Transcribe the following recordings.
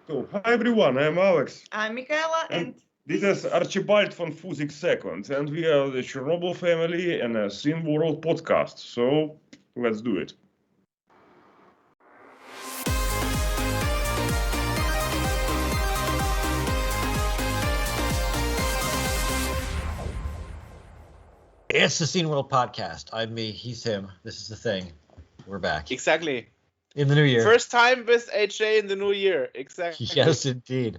So, hi everyone, I'm Alex. I'm Michaela, and this is Archibald von Fusik II, and we are the Chernobyl family and a Scene World podcast. So, let's do it. It's the Scene World podcast. I'm me, he's him. This is the thing. We're back. Exactly. In the new year. First time with AJ in the new year. Exactly. Yes, indeed.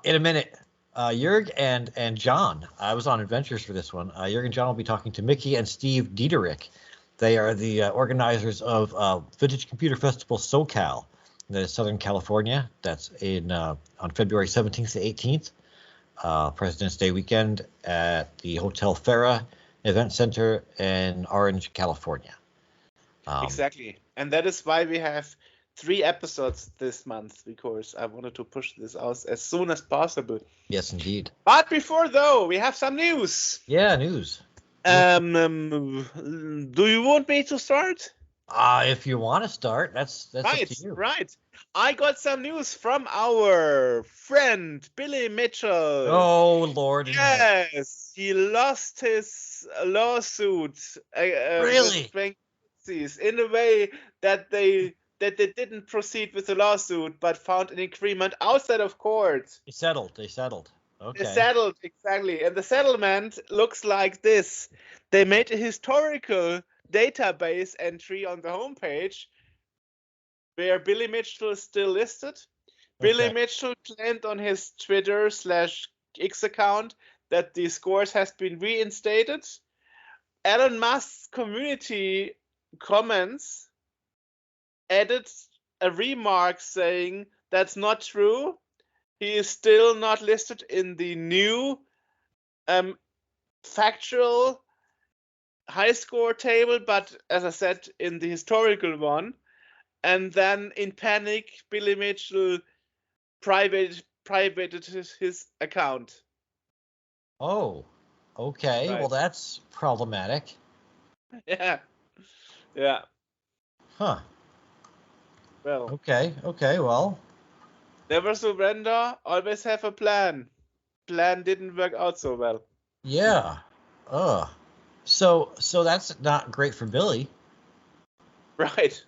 In a minute, Joerg and Jon. I was on adventures for this one. Joerg and Jon will be talking to Micki and Steve Diederich. They are the organizers of Vintage Computer Festival SoCal. That is Southern California. That's on February 17th to 18th. President's Day weekend at the Hotel Farrah Event Center in Orange, California. Exactly. And that is why we have 3 episodes this month, because I wanted to push this out as soon as possible. Yes, indeed. But before, though, we have some news. Yeah, news. Do you want me to start? If you want to start, that's right, up to you. Right. I got some news from our friend Billy Mitchell. Oh, Lord. Yes, he lost his lawsuit. Really? In a way that they didn't proceed with the lawsuit, but found an agreement outside of court. They settled. Okay. They settled, exactly. And the settlement looks like this. They made a historical database entry on the homepage where Billy Mitchell is still listed. Okay. Billy Mitchell claimed on his Twitter/X account that the scores has been reinstated. Elon Musk's community comments added a remark saying that's not true. He is still not listed in the new factual high score table, but as I said, in the historical one. And then in panic, Billy Mitchell privated his account. Oh, okay. Right. Well, that's problematic. Yeah. Huh. Well. Okay, well. Never surrender, always have a plan. Plan didn't work out so well. Yeah. So that's not great for Billy. Right.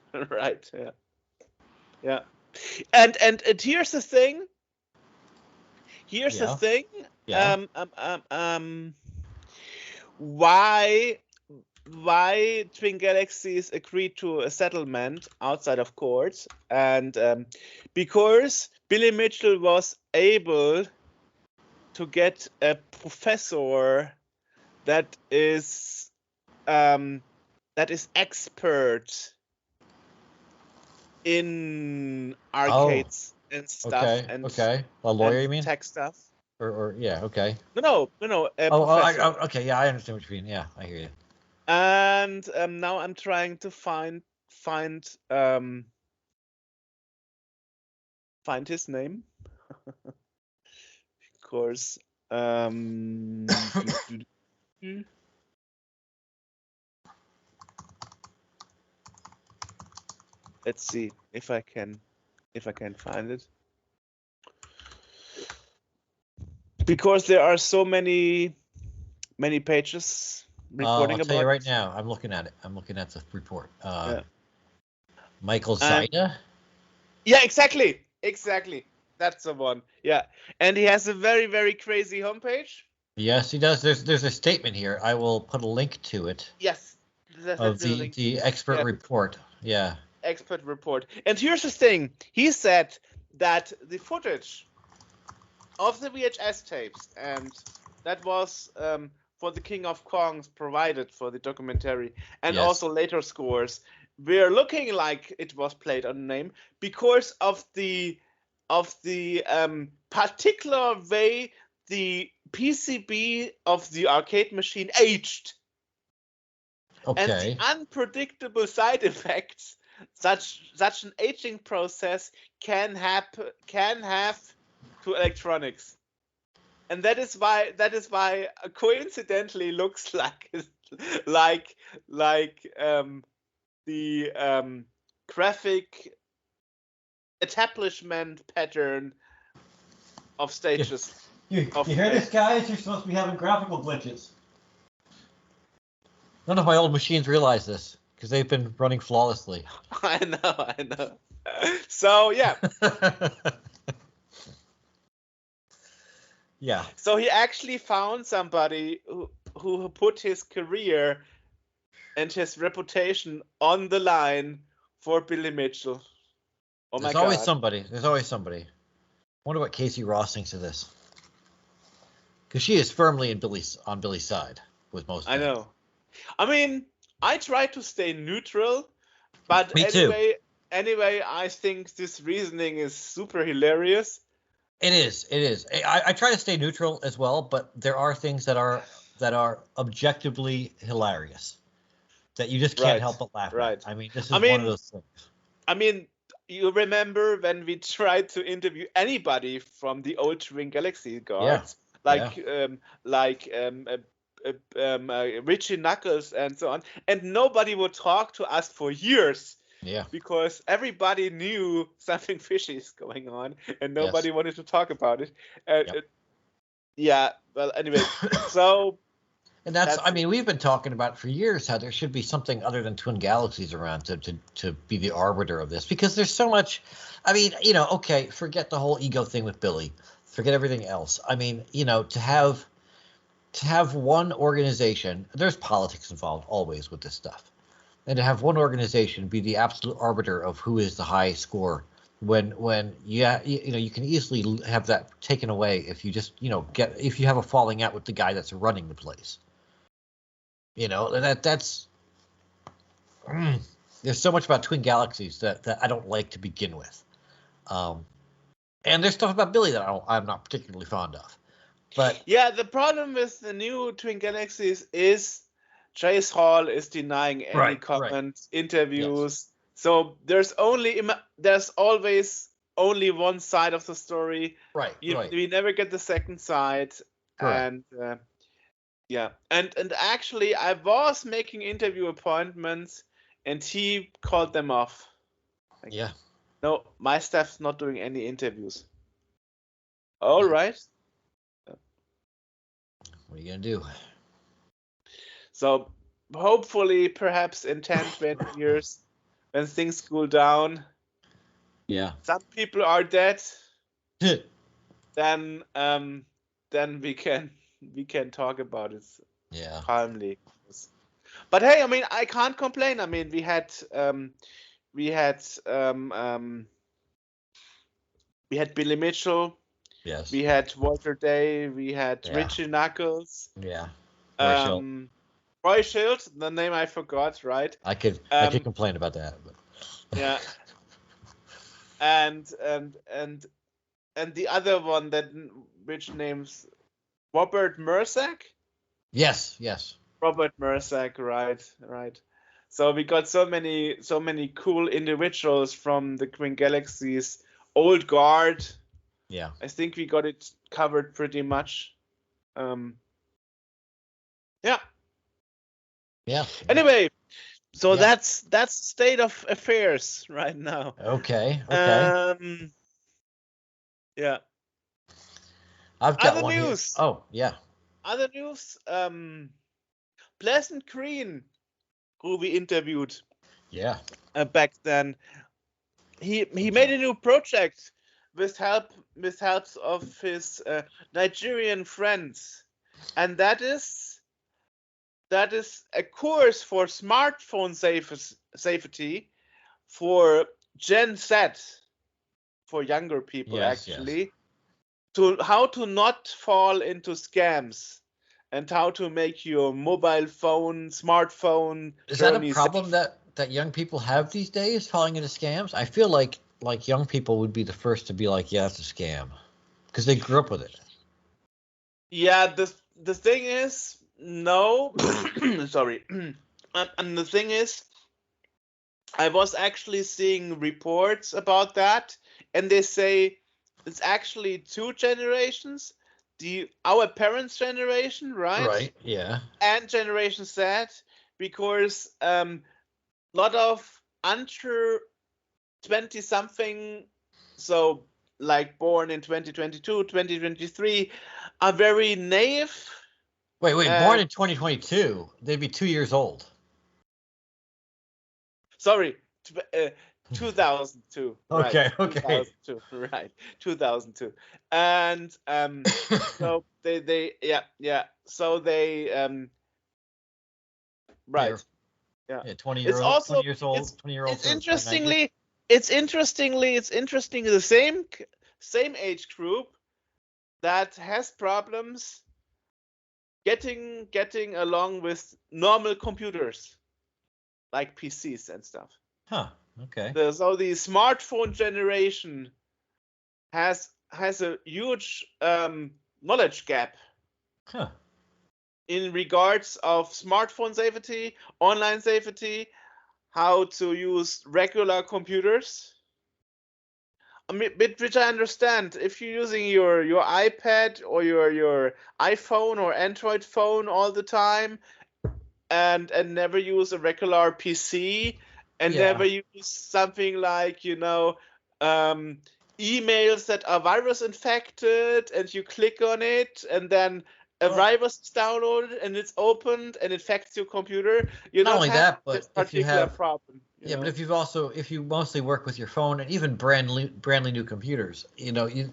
Yeah. And here's the thing. Yeah. Why Twin Galaxies agreed to a settlement outside of court, and because Billy Mitchell was able to get a professor that is expert in arcades and stuff. Okay. A lawyer, you mean? Tech stuff. Or yeah. Okay. No. Okay. Yeah, I understand what you mean. Yeah, I hear you. And now I'm trying to find his name. Of course. Let's see if I can find it. Because there are so many pages reporting I'll about tell you right it. now. I'm looking at it. I'm looking at the report. Yeah. Michael Zaida? Yeah, exactly. That's the one. Yeah. And he has a very, very crazy homepage. Yes, he does. There's a statement here. I will put a link to it. Yes. Of the expert report. Yeah. Expert report. And here's the thing. He said that the footage of the VHS tapes, and that was for the King of Kongs provided for the documentary, and Yes. also later scores, were looking like it was played on name because of the particular way the PCB of the arcade machine aged. Okay. And the unpredictable side effects such an aging process can have to electronics. And that is why coincidentally looks like the graphic establishment pattern of stages. You hear this, guys? You're supposed to be having graphical glitches. None of my old machines realize this because they've been running flawlessly. I know. So yeah. Yeah. So he actually found somebody who put his career and his reputation on the line for Billy Mitchell. Oh my God. There's always somebody. I wonder what Casey Ross thinks of this. Because she is firmly on Billy's side with most. I know. I mean, I try to stay neutral, but Me anyway, I think this reasoning is super hilarious. It is. I try to stay neutral as well, but there are things that are objectively hilarious that you just can't help but laugh at. I mean, this is one of those things. I mean, you remember when we tried to interview anybody from the old Twin Galaxy guards, Richie Knuckles and so on, and nobody would talk to us for years. Yeah. Because everybody knew something fishy is going on, and nobody wanted to talk about it. Well, anyway, so. And I mean, we've been talking about for years how there should be something other than Twin Galaxies around to be the arbiter of this, because there's so much. I mean, okay, forget the whole ego thing with Billy, forget everything else. I mean, to have one organization, there's politics involved always with this stuff. And to have one organization be the absolute arbiter of who is the high score, when you can easily have that taken away if you just if you have a falling out with the guy that's running the place. That's there's so much about Twin Galaxies that I don't like to begin with, and there's stuff about Billy that I'm not particularly fond of. But yeah, the problem with the new Twin Galaxies is Chase Hall is denying any comment, interviews. Yes. So there's always only one side of the story. Right. We never get the second side. Correct. And and actually I was making interview appointments and he called them off. No, my staff's not doing any interviews. All right. What are you gonna do? So hopefully, perhaps in 10, 20 years, when things cool down, some people are dead, then we can talk about it calmly. But hey, I mean, I can't complain. I mean, we had Billy Mitchell. Yes. We had Walter Day. We had Richie Knuckles. Yeah. Roy Schild, the name I forgot, right? I could complain about that, but yeah. And the other one which name's Robert Mersack? Yes. Robert Mersack, right. So we got so many cool individuals from the Twin Galaxies old guard. Yeah. I think we got it covered pretty much. Yeah. Anyway, so that's state of affairs right now. Okay. Yeah. I've got other one news. Here. Oh, yeah. Other news. Pleasant Green, who we interviewed. Yeah. Back then, he made a new project with helps of his Nigerian friends, and that is a course for smartphone safety for Gen Z, for younger people, actually, to how to not fall into scams and how to make your smartphone. Is that a problem that young people have these days, falling into scams? I feel like young people would be the first to be like, yeah, it's a scam, because they grew up with it. Yeah, the thing is, no, sorry. And the thing is, I was actually seeing reports about that, and they say it's actually two generations. Our parents' generation, right? Right, yeah. And Generation Z, because lot of under 20-something so like born in 2022, 2023, are very naive. Wait, born in 2022. They'd be 2 years old. Sorry, 2002. Okay, right, okay. 2002, right, 2002. And so they so they right. Yeah. 20 It's also 20 years old. it's 20-year-old. it's interestingly the same age group that has problems getting along with normal computers like PCs and stuff. Huh. Okay. So the smartphone generation has a huge knowledge gap Huh. in regards of smartphone safety, online safety, how to use regular computers. I mean, which I understand. If you're using your iPad or your iPhone or Android phone all the time, and never use a regular PC, and never use something like emails that are virus infected, and you click on it, and then a virus is downloaded and it's opened and infects your computer. You Not don't only have that, but this if you particular have problem. Yeah, but if you mostly work with your phone and even brandly new computers,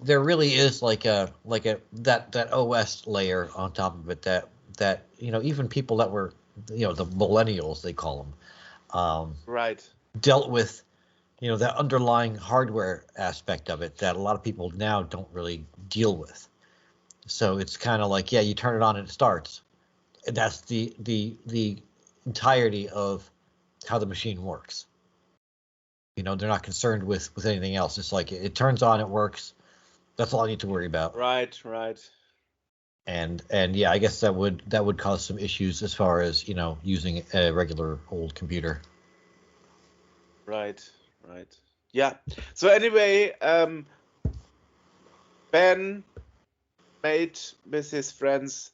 there really is like a that OS layer on top of it that even people that were the millennials, they call them, right, dealt with that underlying hardware aspect of it that a lot of people now don't really deal with. So it's kind of like, you turn it on and it starts, and that's the entirety of how the machine works. They're not concerned with anything else. It's like it turns on, it works. That's all I need to worry about. Right. And yeah, I guess that would cause some issues as far as using a regular old computer. Right. Yeah. So anyway, Ben made with his friends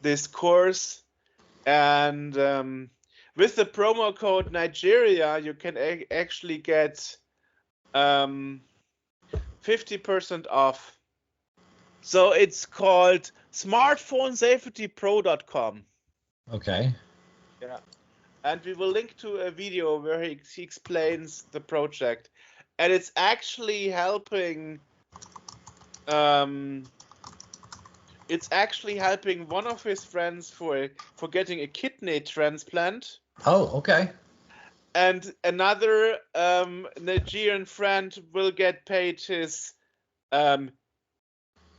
this course, and with the promo code Nigeria, you can actually get 50% off. So it's called smartphonesafetypro.com. Okay. Yeah. And we will link to a video where he explains the project, and it's actually helping. It's actually helping one of his friends for getting a kidney transplant. Oh, okay. And another Nigerian friend will get paid his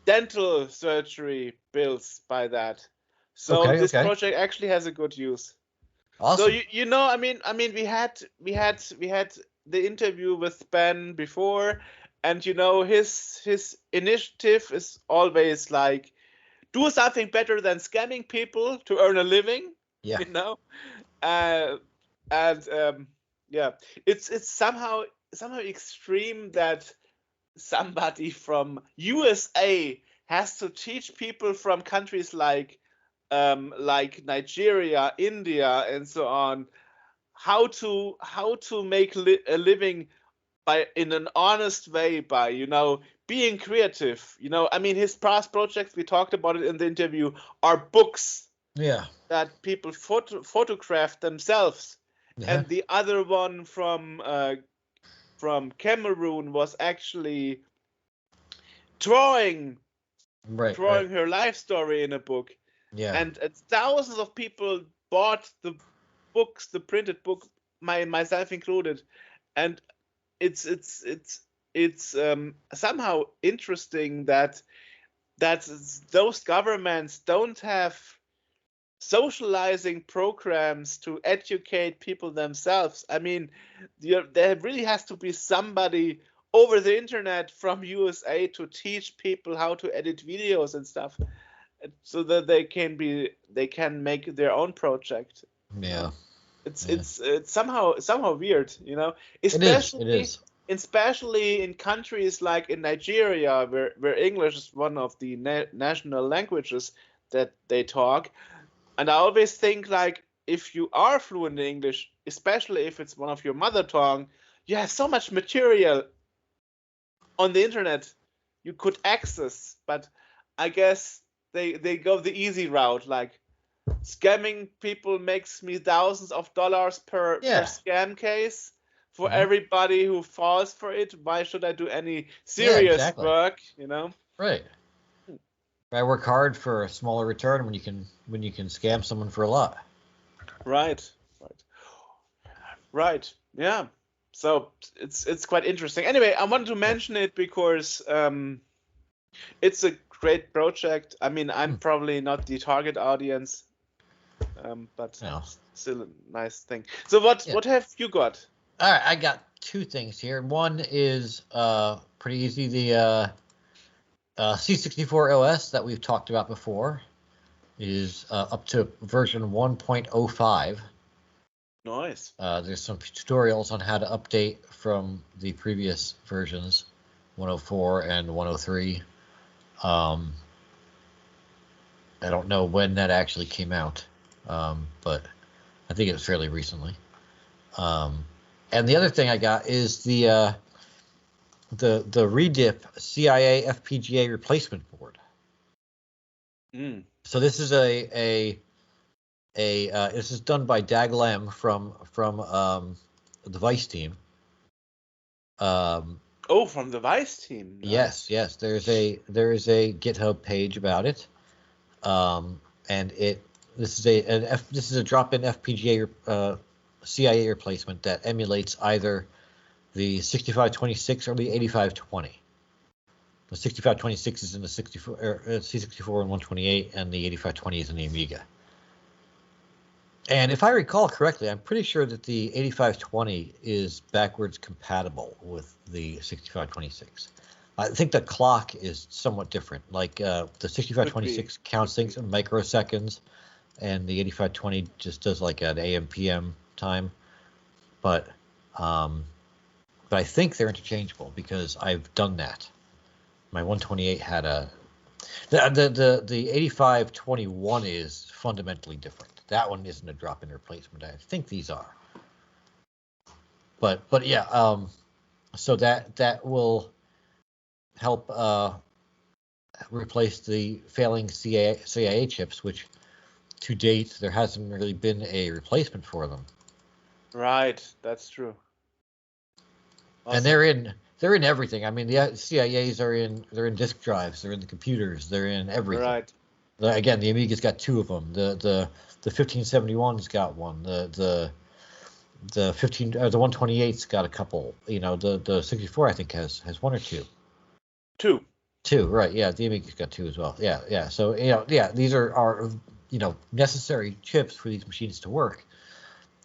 dental surgery bills by that. So this project actually has a good use. Awesome. So I mean we had the interview with Ben before, and his initiative is always like, do something better than scamming people to earn a living. Yeah. It's somehow extreme that somebody from USA has to teach people from countries like Nigeria, India, and so on, how to make a living in an honest way by being creative. I mean, his past projects, we talked about it in the interview, are books. Yeah. That people photograph themselves. Yeah. And the other one from Cameroon was actually drawing her life story in a book. Yeah. And thousands of people bought the books, the printed book, myself included. And it's somehow interesting that those governments don't have socializing programs to educate people themselves. I mean, there really has to be somebody over the internet from USA to teach people how to edit videos and stuff, so that they can make their own project. Yeah. It's somehow weird, especially in countries like in Nigeria, where English is one of the national languages that they talk. And I always think, like, if you are fluent in English, especially if it's one of your mother tongue, you have so much material on the internet you could access, but I guess they go the easy route, like scamming people makes me thousands of dollars per scam case. For everybody who falls for it, why should I do any serious work? Right. I work hard for a smaller return when you can scam someone for a lot. Right. Yeah. So it's quite interesting. Anyway, I wanted to mention it because it's a great project. I mean, I'm probably not the target audience, but still a nice thing. So what have you got? All right, I got two things here. One is pretty easy. The C64 OS that we've talked about before is up to version 1.05. Nice. There's some tutorials on how to update from the previous versions, 104 and 103. I don't know when that actually came out, but I think it was fairly recently. And the other thing I got is the REDIP CIA FPGA replacement board. So this is this is done by Dag Lem from the Vice team. From the Vice team. Nice. Yes. There is a GitHub page about it, and this is a drop-in FPGA CIA replacement that emulates either the 6526 or the 8520. The 6526 is in the C64 and 128, and the 8520 is in the Amiga. And if I recall correctly, I'm pretty sure that the 8520 is backwards compatible with the 6526. I think the clock is somewhat different. Like the 6526 counts things in microseconds, and the 8520 just does like an AM/PM time. But I think they're interchangeable because I've done that. My 128 had the 8521 is fundamentally different. That one isn't a drop-in replacement. I think these are. But yeah, so that will help replace the failing CIA chips, which to date there hasn't really been a replacement for them. Right, that's true. Awesome. And they're in everything. I mean, the CIAs they're in disk drives, they're in the computers, they're in everything. Right. Again, the Amiga's got two of them. The 1571's got one. The 128's got a couple. The 64 I think has one or two. Two, right? Yeah, the Amiga's got two as well. Yeah. So these are necessary chips for these machines to work,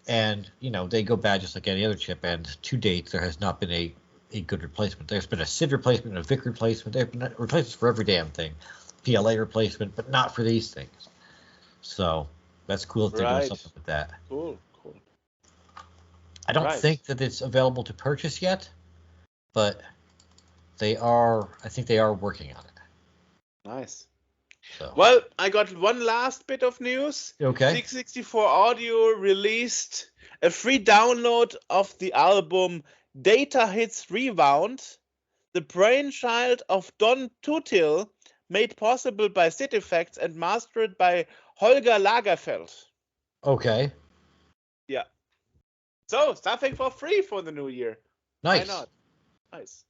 and they go bad just like any other chip. And to date, there has not been a good replacement. There's been a SID replacement, a VIC replacement. There have been replacements for every damn thing. PLA replacement, but not for these things. So that's cool that they're doing something with that. Cool. I don't think that it's available to purchase yet, but I think they are working on it. Nice. So. Well, I got one last bit of news. Okay. 664 Audio released a free download of the album Data Hits Rewound, the brainchild of Don Tutil, made possible by SID Effects and mastered by Holger Lagerfeld. Okay. Yeah. So, something for free for the new year. Nice. Why not? Nice.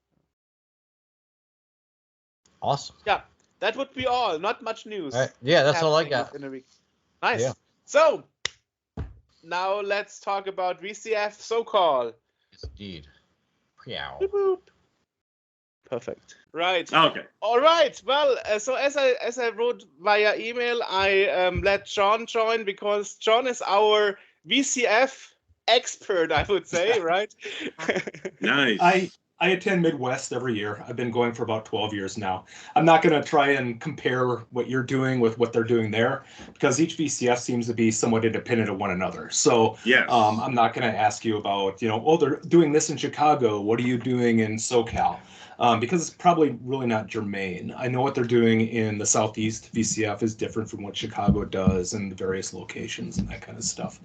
Awesome. Yeah, that would be all. Not much news. All right. Yeah, that's all I got. In a week. Nice. Yeah. So, now let's talk about VCF SoCal. Yes, indeed. Meow. Boop, boop. Perfect. Right. Okay. All right. Well, so as I wrote via email, I let Jon join because Jon is our VCF expert, I would say, right? Nice. I attend Midwest every year. I've been going for about 12 years now. I'm not going to try and compare what you're doing with what they're doing there because each VCF seems to be somewhat independent of one another. So yes. I'm not going to ask you about, they're doing this in Chicago. What are you doing in SoCal? Because it's probably really not germane. I know what they're doing in the Southeast. VCF is different from what Chicago does and the various locations and that kind of stuff.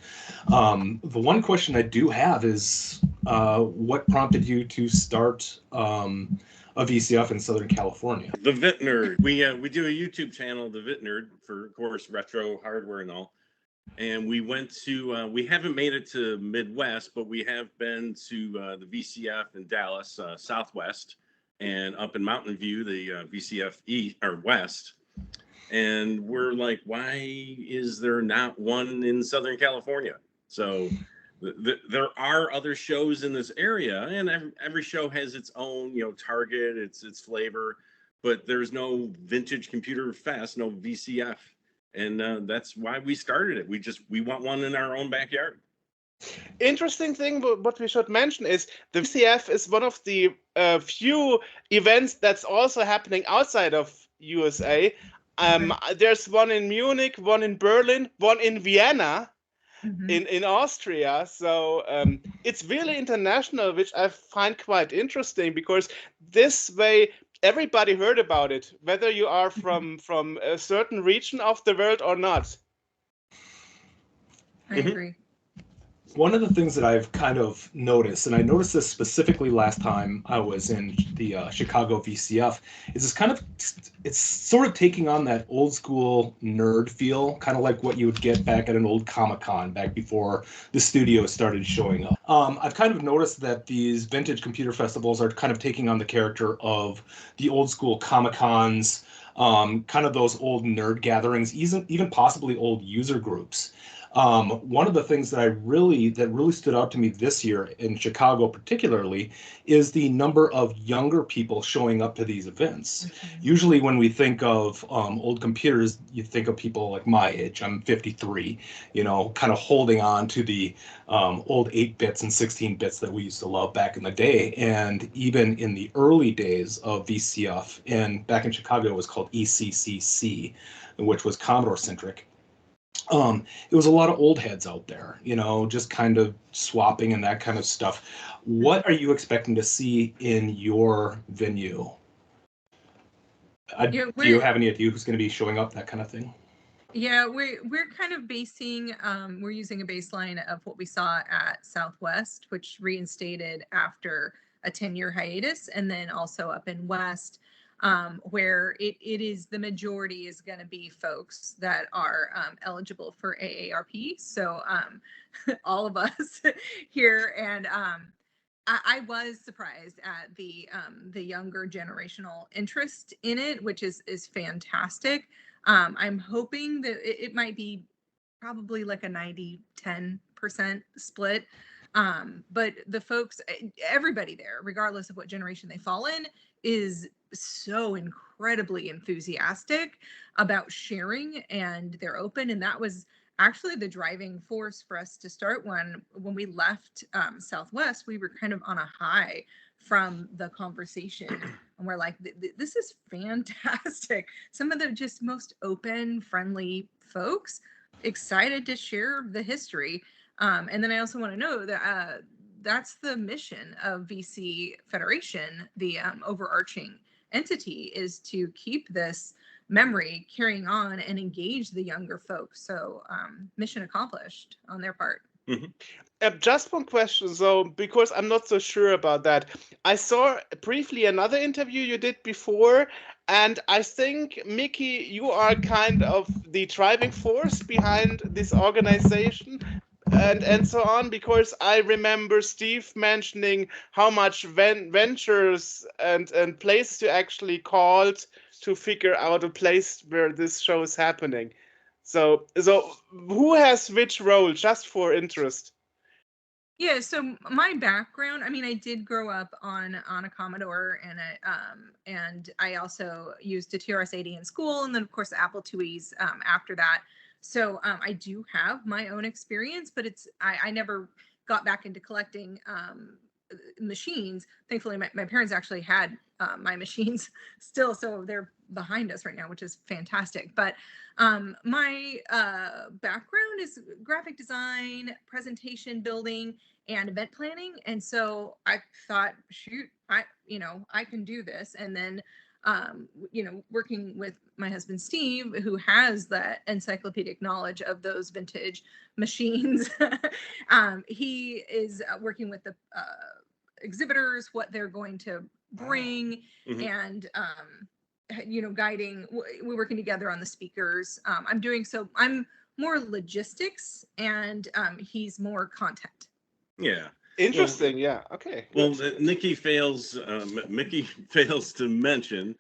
The one question I do have is what prompted you to start a of VCF in Southern California. The Vit Nerd. We do a YouTube channel, The Vit Nerd, for, of course, retro hardware and all. And we went to, we haven't made it to Midwest, but we have been to the VCF in Dallas, Southwest, and up in Mountain View, the VCF East or West. And we're like, why is there not one in Southern California? So there are other shows in this area, and every show has its own, target, its flavor, but there's no Vintage Computer Fest, no VCF. And that's why we started it. We want one in our own backyard. Interesting thing, what we should mention is the VCF is one of the few events that's also happening outside of USA. There's one in Munich, one in Berlin, one in Vienna, in Austria. So it's really international, which I find quite interesting, because this way everybody heard about it, whether you are from a certain region of the world or not. I agree. One of the things that I've kind of noticed, and I noticed this specifically last time I was in the Chicago VCF, is it's sort of taking on that old school nerd feel, kind of like what you would get back at an old Comic-Con back before the studios started showing up. I've kind of noticed that these vintage computer festivals are kind of taking on the character of the old school Comic-Cons, kind of those old nerd gatherings, even possibly old user groups. One of the things that really stood out to me this year in Chicago particularly is the number of younger people showing up to these events. Usually when we think of old computers, you think of people like my age. I'm 53, kind of holding on to the old 8-bits and 16-bits that we used to love back in the day. And even in the early days of VCF, and back in Chicago it was called ECCC, which was Commodore centric. It was a lot of old heads out there, just kind of swapping and that kind of stuff. What are you expecting to see in your venue? Do you have any idea who's going to be showing up, that kind of thing? Yeah, we're kind of basing, we're using a baseline of what we saw at Southwest, which reinstated after a 10-year hiatus, and then also up in West, where it is the majority is going to be folks that are eligible for AARP. So all of us here, and I was surprised at the younger generational interest in it, which is fantastic. I'm hoping that it might be probably like a 90-10% split. But the folks, everybody there, regardless of what generation they fall in, is so incredibly enthusiastic about sharing, and they're open. And that was actually the driving force for us to start when we left Southwest. We were kind of on a high from the conversation, and we're like, this is fantastic. Some of the just most open, friendly folks excited to share the history. And then I also want to know that that's the mission of VC Federation, the overarching entity, is to keep this memory carrying on and engage the younger folks. So mission accomplished on their part. Just one question, though, because I'm not so sure about that. I saw briefly another interview you did before, and I think, Micki, you are kind of the driving force behind this organization and so on, because I remember Steve mentioning how much ventures and places you actually called to figure out a place where this show is happening. So who has which role, just for interest? Yeah, so my background, I mean, I did grow up on a Commodore, and I also used a TRS-80 in school, and then of course Apple IIes after that. So I do have my own experience, but I never got back into collecting machines. Thankfully, my parents actually had my machines still, so they're behind us right now, which is fantastic. But my background is graphic design, presentation building, and event planning. And so I thought, shoot, I can do this. And then working with my husband, Steve, who has that encyclopedic knowledge of those vintage machines, he is working with the exhibitors, what they're going to bring, and guiding. We're working together on the speakers. I'm more logistics, and he's more content. Yeah. Interesting. Well, yeah. Okay. Well, Good. Micki fails to mention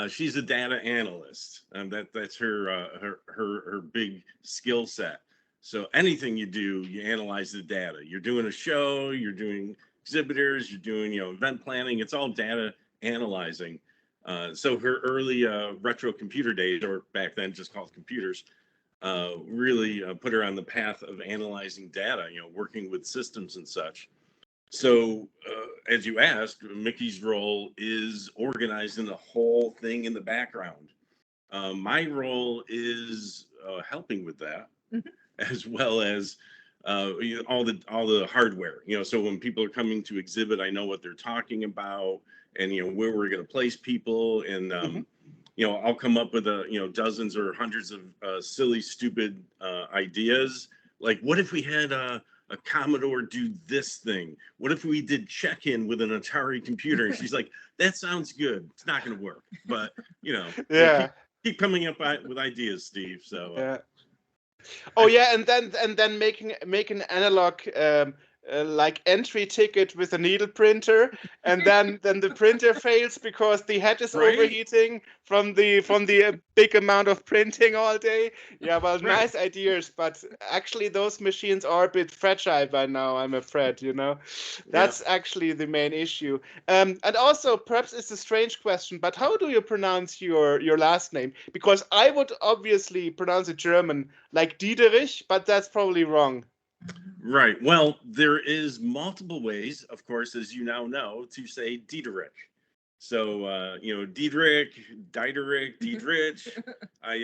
she's a data analyst, and that's her big skill set. So anything you do, you analyze the data. You're doing a show, you're doing exhibitors, you're doing event planning. It's all data analyzing. So her early retro computer days, or back then just called computers, really put her on the path of analyzing data. Working with systems and such. So, as you asked, Micki's role is organizing the whole thing in the background. My role is helping with that, as well as all the hardware. So when people are coming to exhibit, I know what they're talking about, and where we're going to place people, and I'll come up with dozens or hundreds of silly, stupid ideas. Like, what if we had a Commodore do this thing? What if we did check-in with an Atari computer? And she's like, that sounds good. It's not going to work, but keep coming up with ideas, Steve. So yeah. Oh yeah, and then making an analog like entry ticket with a needle printer, and then the printer fails because the head is overheating from the big amount of printing all day. Yeah, well, nice ideas, but actually those machines are a bit fragile by now, I'm afraid. That's actually the main issue. And also, perhaps it's a strange question, but how do you pronounce your last name? Because I would obviously pronounce it German like Diederich, but that's probably wrong. Right. Well, there is multiple ways, of course, as you now know, to say Diederich. So, Diederich. I,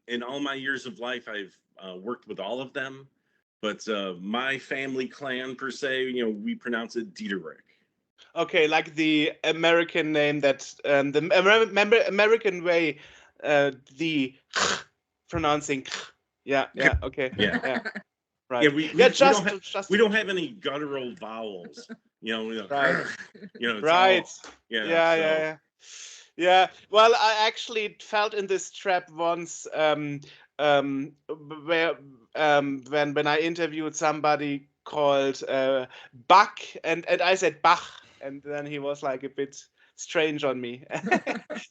in all my years of life, I've worked with all of them, but my family clan per se, we pronounce it Diederich. Okay, like the American name that the American way, the pronouncing. Yeah. Okay. Yeah. Right. Yeah, we don't have any guttural vowels. Right. Right. Yeah. Well, I actually felt in this trap once, where when I interviewed somebody called Bach, and I said Bach, and then he was like a bit strange on me.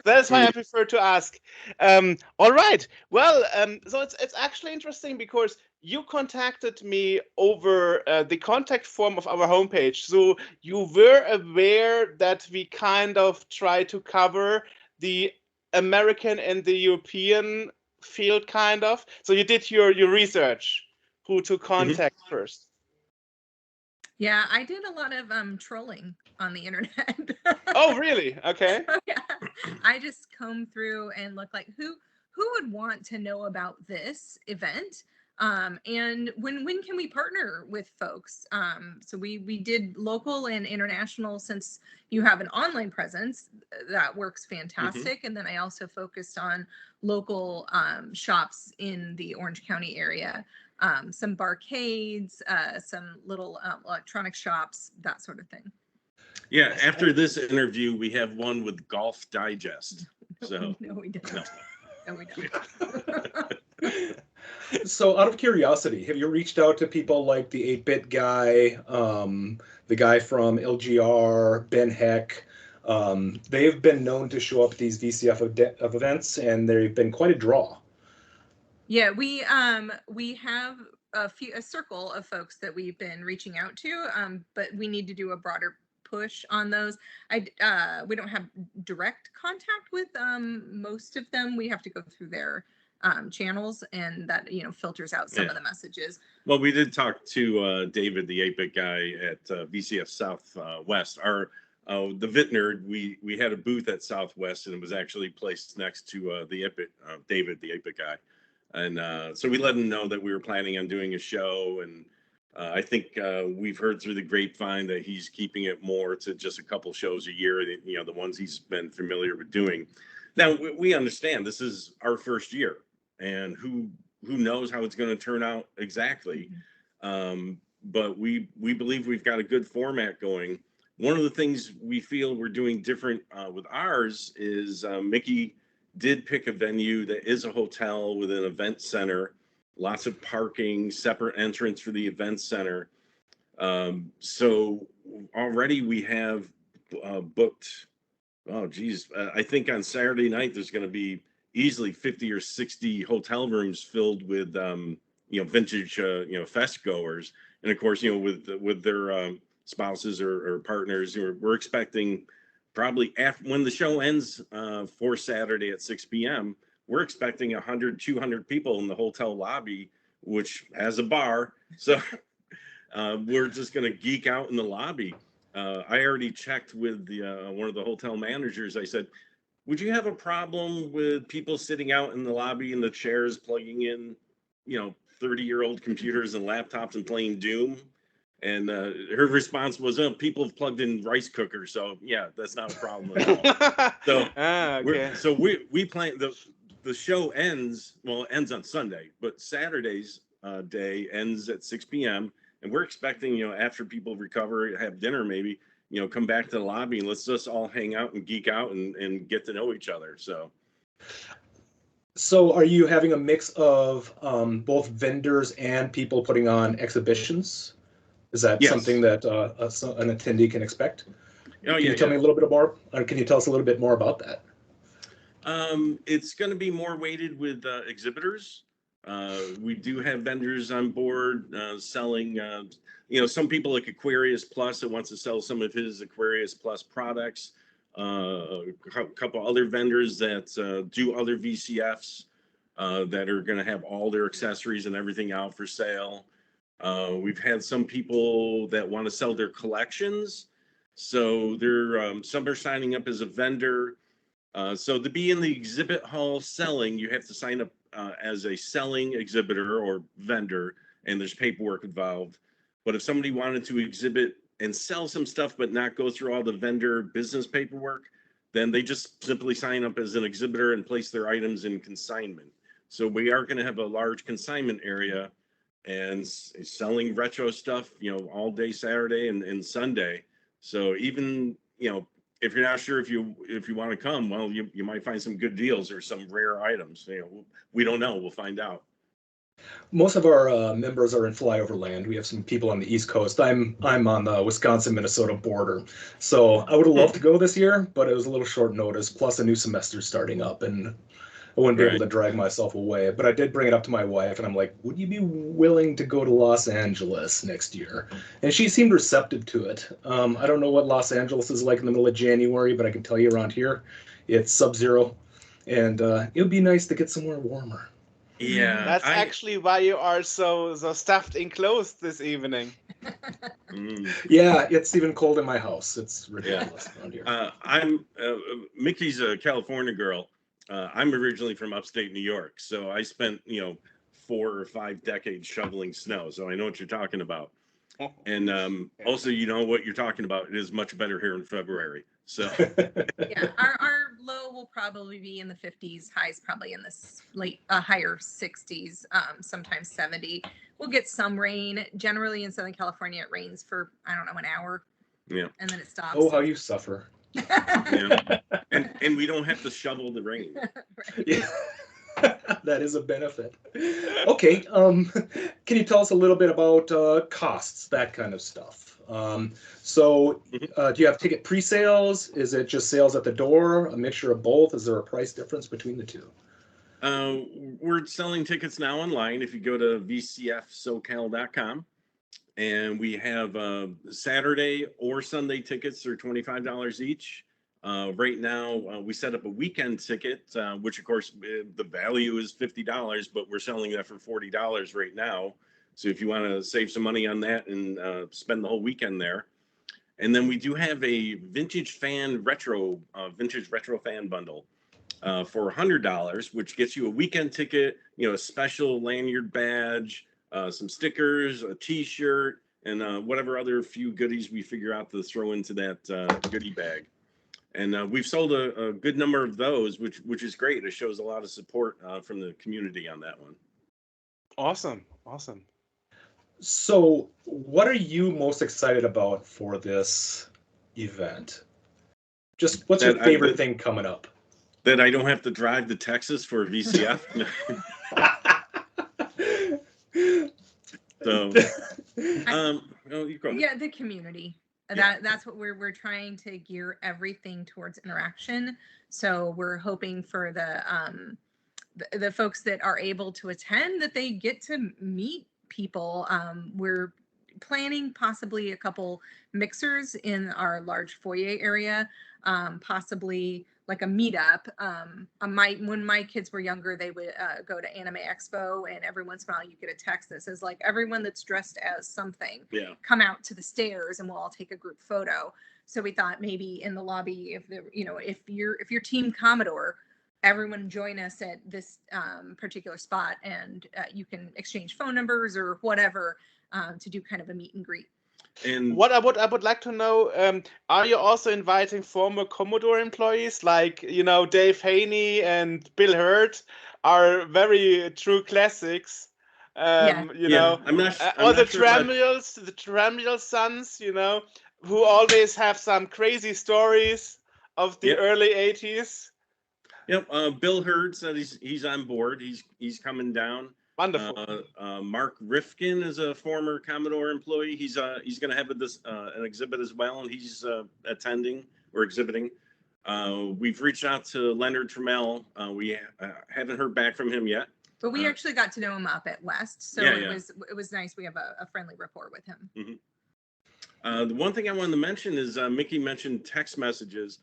That's why I prefer to ask. All right. Well, so it's actually interesting because you contacted me over the contact form of our homepage. So you were aware that we kind of try to cover the American and the European field, kind of. So you did your research, who to contact first. Yeah, I did a lot of trolling on the internet. Oh, really? Okay. Yeah. I just combed through and looked like who would want to know about this event, and when can we partner with folks. So we did local and international. Since you have an online presence, that works fantastic. And then I also focused on local shops in the Orange County area. Some barcades, some little electronic shops, that sort of thing. Yeah, after this interview, we have one with Golf Digest. So No, we don't. No, we don't. So, out of curiosity, have you reached out to people like the 8-Bit guy, the guy from LGR, Ben Heck? They've been known to show up at these VCF events, and they've been quite a draw. Yeah, we have a circle of folks that we've been reaching out to, but we need to do a broader push on those. We don't have direct contact with most of them. We have to go through their channels, and that filters out some of the messages. Well, we did talk to David, the 8-Bit guy at VCF Southwest. The Vintner, we had a booth at Southwest, and it was actually placed next to the 8-Bit David, the 8-Bit guy. And so we let him know that we were planning on doing a show, and I think we've heard through the grapevine that he's keeping it more to just a couple shows a year, the ones he's been familiar with doing. Now, we understand this is our first year, and who knows how it's going to turn out exactly. But we believe we've got a good format going. one of the things we feel we're doing different with ours is Micki did pick a venue that is a hotel with an event center, lots of parking, separate entrance for the event center. So already we have booked, oh geez, I think on Saturday night there's going to be easily 50 or 60 hotel rooms filled with vintage fest goers, and of course with their spouses or partners. We're expecting probably after when the show ends for Saturday at 6 p.m. we're expecting 100, 200 people in the hotel lobby, which has a bar. So we're just going to geek out in the lobby. I already checked with the one of the hotel managers. I said, would you have a problem with people sitting out in the lobby in the chairs plugging in 30-year-old computers and laptops and playing Doom? And her response was, people have plugged in rice cookers, so yeah, that's not a problem at all. So okay. we plan the show ends on Sunday, but Saturday's day ends at 6 p.m. and we're expecting after people recover, have dinner maybe, come back to the lobby and let's just all hang out and geek out and get to know each other. So are you having a mix of both vendors and people putting on exhibitions? Is that Yes. something that an attendee can expect? Can you tell me a little bit more, or can you tell us a little bit more about that? It's going to be more weighted with exhibitors. We do have vendors on board selling, some people like Aquarius Plus that wants to sell some of his Aquarius Plus products. A couple other vendors that do other VCFs that are going to have all their accessories and everything out for sale. We've had some people that want to sell their collections. So they're some are signing up as a vendor. So to be in the exhibit hall selling, you have to sign up as a selling exhibitor or vendor, and there's paperwork involved. But if somebody wanted to exhibit and sell some stuff but not go through all the vendor business paperwork, then they just simply sign up as an exhibitor and place their items in consignment. So we are going to have a large consignment area and selling retro stuff, all day Saturday and Sunday. So even, if you're not sure if you want to come, well, you might find some good deals or some rare items. We don't know. We'll find out. Most of our members are in flyover land. We have some people on the East Coast. I'm on the Wisconsin-Minnesota border. So I would have loved to go this year, but it was a little short notice, plus a new semester starting up, and I wouldn't be able to drag myself away. But I did bring it up to my wife, and I'm like, would you be willing to go to Los Angeles next year? And she seemed receptive to it. I don't know what Los Angeles is like in the middle of January, but I can tell you around here, it's sub-zero. And it would be nice to get somewhere warmer. Yeah. That's actually why you are so stuffed enclosed this evening. Yeah, it's even cold in my house. It's ridiculous around here. Micki's a California girl. I'm originally from upstate New York, so I spent 4 or 5 decades shoveling snow, so I know what you're talking about. And also, what you're talking about. It is much better here in February. So yeah, our low will probably be in the 50s, highs probably in the higher 60s, sometimes 70. We'll get some rain. Generally in Southern California, it rains for an hour. Yeah, and then it stops. Oh, how you suffer. Yeah. And we don't have to shovel the rain. Right. Yeah. That is a benefit. Okay, can you tell us a little bit about costs, that kind of stuff? So do you have ticket pre-sales? Is it just sales at the door, a mixture of both? Is there a price difference between the two? We're selling tickets now online. If you go to VCFSoCal.com, and we have Saturday or Sunday tickets are $25 each. Right now, we set up a weekend ticket, which of course the value is $50, but we're selling that for $40 right now. So if you want to save some money on that and spend the whole weekend there. And then we do have a vintage retro fan bundle for $100, which gets you a weekend ticket, a special lanyard badge, some stickers, a T-shirt, and whatever other few goodies we figure out to throw into that goodie bag. And we've sold a good number of those, which is great. It shows a lot of support from the community on that one. Awesome. So what are you most excited about for this event? Just what's your favorite thing coming up? That I don't have to drive to Texas for VCF. So, you go ahead. Yeah, the community. That's what we're trying to gear everything towards interaction. So we're hoping for the folks that are able to attend that they get to meet people. We're planning possibly a couple mixers in our large foyer area, possibly like a meetup. When my kids were younger, they would go to Anime Expo, and every once in a while you get a text that says like, everyone that's dressed as something, come out to the stairs and we'll all take a group photo. So we thought maybe in the lobby, if you're Team Commodore, everyone join us at this particular spot, and you can exchange phone numbers or whatever to do kind of a meet and greet. And what I would like to know, are you also inviting former Commodore employees like Dave Haney and Bill Hurt are very true classics? I'm not. Or the Tramuel sons, who always have some crazy stories of the early '80s. Yep. Bill Hurd said he's on board. He's coming down. Wonderful. Mark Rifkin is a former Commodore employee. He's going to have an exhibit as well, and he's attending or exhibiting. We've reached out to Leonard Trammell. We haven't heard back from him yet. But we actually got to know him up at West, so it was nice. We have a friendly rapport with him. Mm-hmm. The one thing I wanted to mention is Micki mentioned text messages.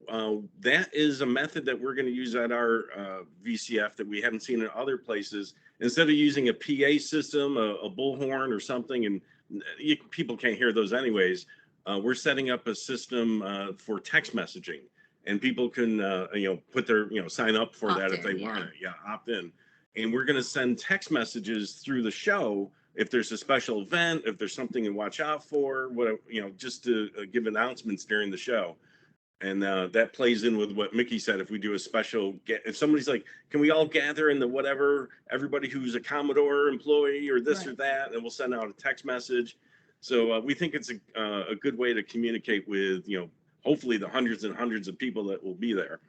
That is a method that we're going to use at our VCF that we haven't seen in other places. Instead of using a PA system, a bullhorn or something, and people can't hear those anyways, we're setting up a system for text messaging, and people can put their sign up for that if they want it. Yeah, opt in. And we're going to send text messages through the show if there's a special event, if there's something to watch out for, just to give announcements during the show. And that plays in with what Micki said. If we do a special, if somebody's like, can we all gather in the whatever, everybody who's a Commodore employee or this or that, and we'll send out a text message. So we think it's a good way to communicate with, hopefully the hundreds and hundreds of people that will be there.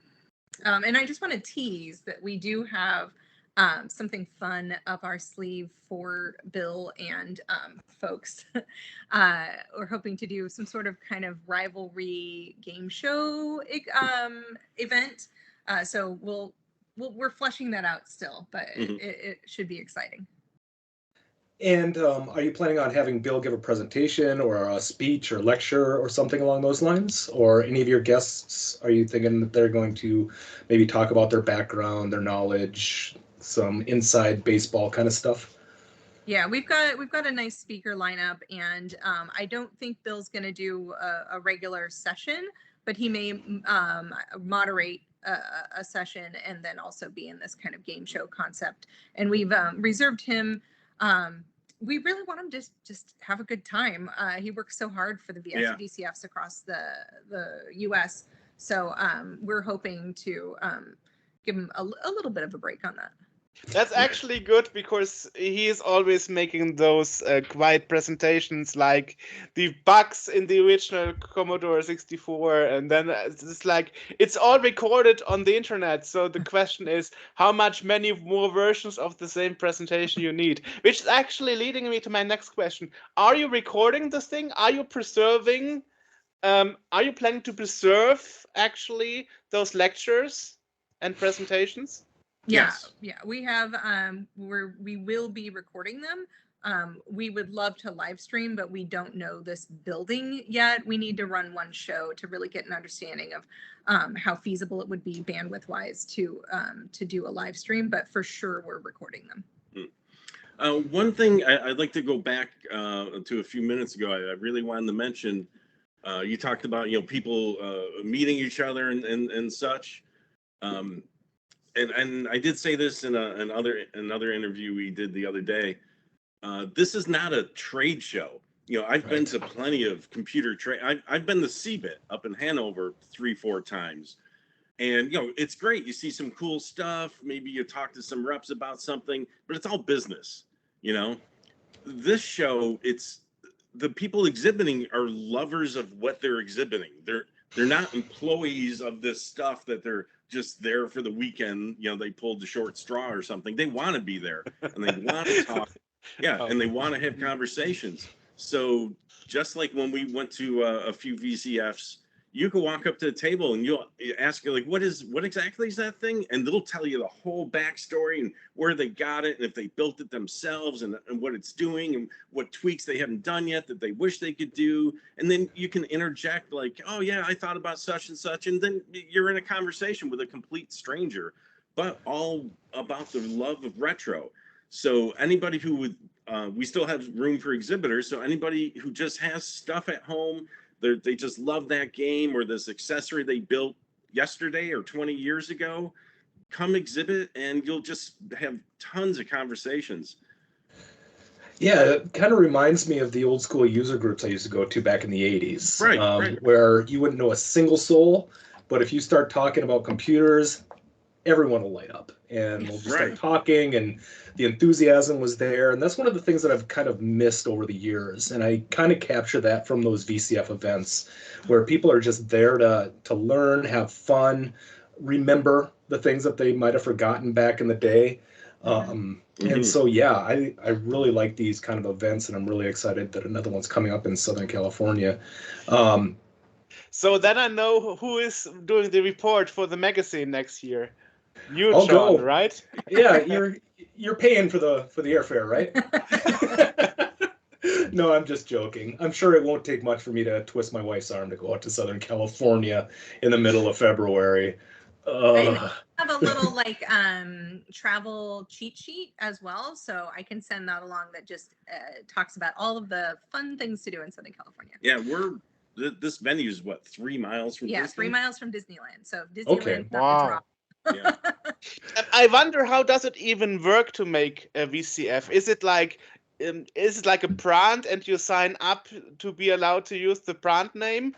And I just want to tease that we do have something fun up our sleeve for Bill and folks. We're hoping to do some sort of kind of rivalry game show event. So we're fleshing that out still, but it should be exciting. And are you planning on having Bill give a presentation or a speech or lecture or something along those lines? Or any of your guests, are you thinking that they're going to maybe talk about their background, their knowledge, some inside baseball kind of stuff? Yeah, we've got a nice speaker lineup, and I don't think Bill's going to do a regular session, but he may moderate a session and then also be in this kind of game show concept. And we've reserved him. We really want him to just have a good time. He works so hard for the VCFs across the U.S. So we're hoping to give him a little bit of a break on that. That's actually good, because he is always making those quiet presentations like the bugs in the original Commodore 64, and then it's like it's all recorded on the internet. So the question is how many more versions of the same presentation you need, which is actually leading me to my next question. Are you recording this thing? Are you preserving? Are you planning to preserve actually those lectures and presentations? Yes. Yeah, we have we will be recording them. We would love to live stream, but we don't know this building yet. We need to run one show to really get an understanding of how feasible it would be bandwidth wise to do a live stream, but for sure we're recording them. One thing I'd like to go back to a few minutes ago, I really wanted to mention, you talked about, people meeting each other and such. And I did say this in another interview we did the other day. This is not a trade show. I've been to plenty of computer trade. I've been to CeBIT up in Hanover 3-4 times, and it's great. You see some cool stuff. Maybe you talk to some reps about something, but it's all business. This show, the people exhibiting are lovers of what they're exhibiting. They're not employees of this stuff that they're just there for the weekend. You know, they pulled the short straw or something. They want to be there and they want to talk. Yeah, and they want to have conversations. So just like when we went to a few VCFs, you can walk up to the table and you'll ask, like, what exactly is that thing? And they'll tell you the whole backstory and where they got it, and if they built it themselves, and what it's doing, and what tweaks they haven't done yet that they wish they could do. And then you can interject like, oh yeah, I thought about such and such. And then you're in a conversation with a complete stranger, but all about the love of retro. So anybody who would, we still have room for exhibitors. So anybody who just has stuff at home, they just love that game or this accessory they built yesterday or 20 years ago, come exhibit and you'll just have tons of conversations. Yeah, it kind of reminds me of the old school user groups I used to go to back in the 80s, Right. where you wouldn't know a single soul, but if you start talking about computers, everyone will light up and we'll just start talking, and the enthusiasm was there. And that's one of the things that I've kind of missed over the years. And I kind of capture that from those VCF events where people are just there to learn, have fun, remember the things that they might have forgotten back in the day. And so, yeah, I really like these kind of events, and I'm really excited that another one's coming up in Southern California. So then I know who is doing the report for the magazine next year. You, I'll Jon, go. right? Yeah, you're paying for the airfare, right? No, I'm just joking. I'm sure it won't take much for me to twist my wife's arm to go out to Southern California in the middle of February. I have a little like travel cheat sheet as well, so I can send that along that just talks about all of the fun things to do in Southern California. Yeah, this venue is what, 3 miles from Disney? 3 miles from Disneyland. So Disneyland. Okay. Wow. Yeah. I wonder, how does it even work to make a VCF? Is it like a brand and you sign up to be allowed to use the brand name,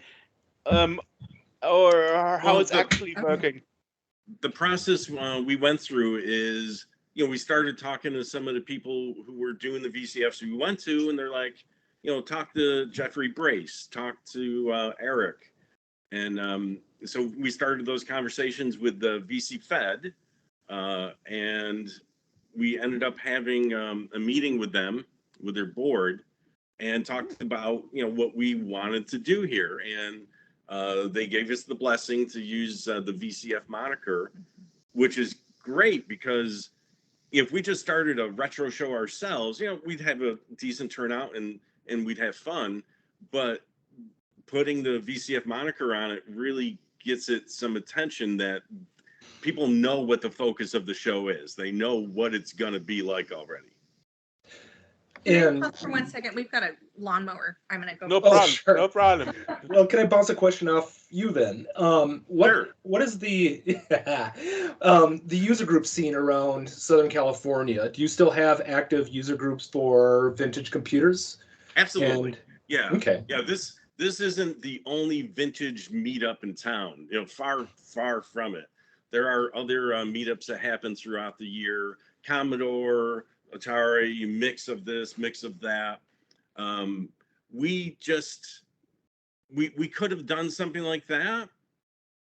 or how it's actually working? The process we went through is, we started talking to some of the people who were doing the VCFs we went to, and they're like, talk to Jeffrey Brace, talk to Eric. And so we started those conversations with the VC Fed, and we ended up having a meeting with them, with their board, and talked about, what we wanted to do here. And they gave us the blessing to use the VCF moniker, which is great because if we just started a retro show ourselves, we'd have a decent turnout and we'd have fun. But putting the VCF moniker on it really gets it some attention, that people know what the focus of the show is. They know what it's going to be like already. Can I pause for 1 second? We've got a lawnmower. I'm going to go. No problem. Sure. No problem. Well, can I bounce a question off you then? What is the the user group scene around Southern California? Do you still have active user groups for vintage computers? Absolutely. Yeah. Okay. Yeah. This isn't the only vintage meetup in town. Far from it. There are other meetups that happen throughout the year. Commodore, Atari, mix of this, mix of that. We could have done something like that,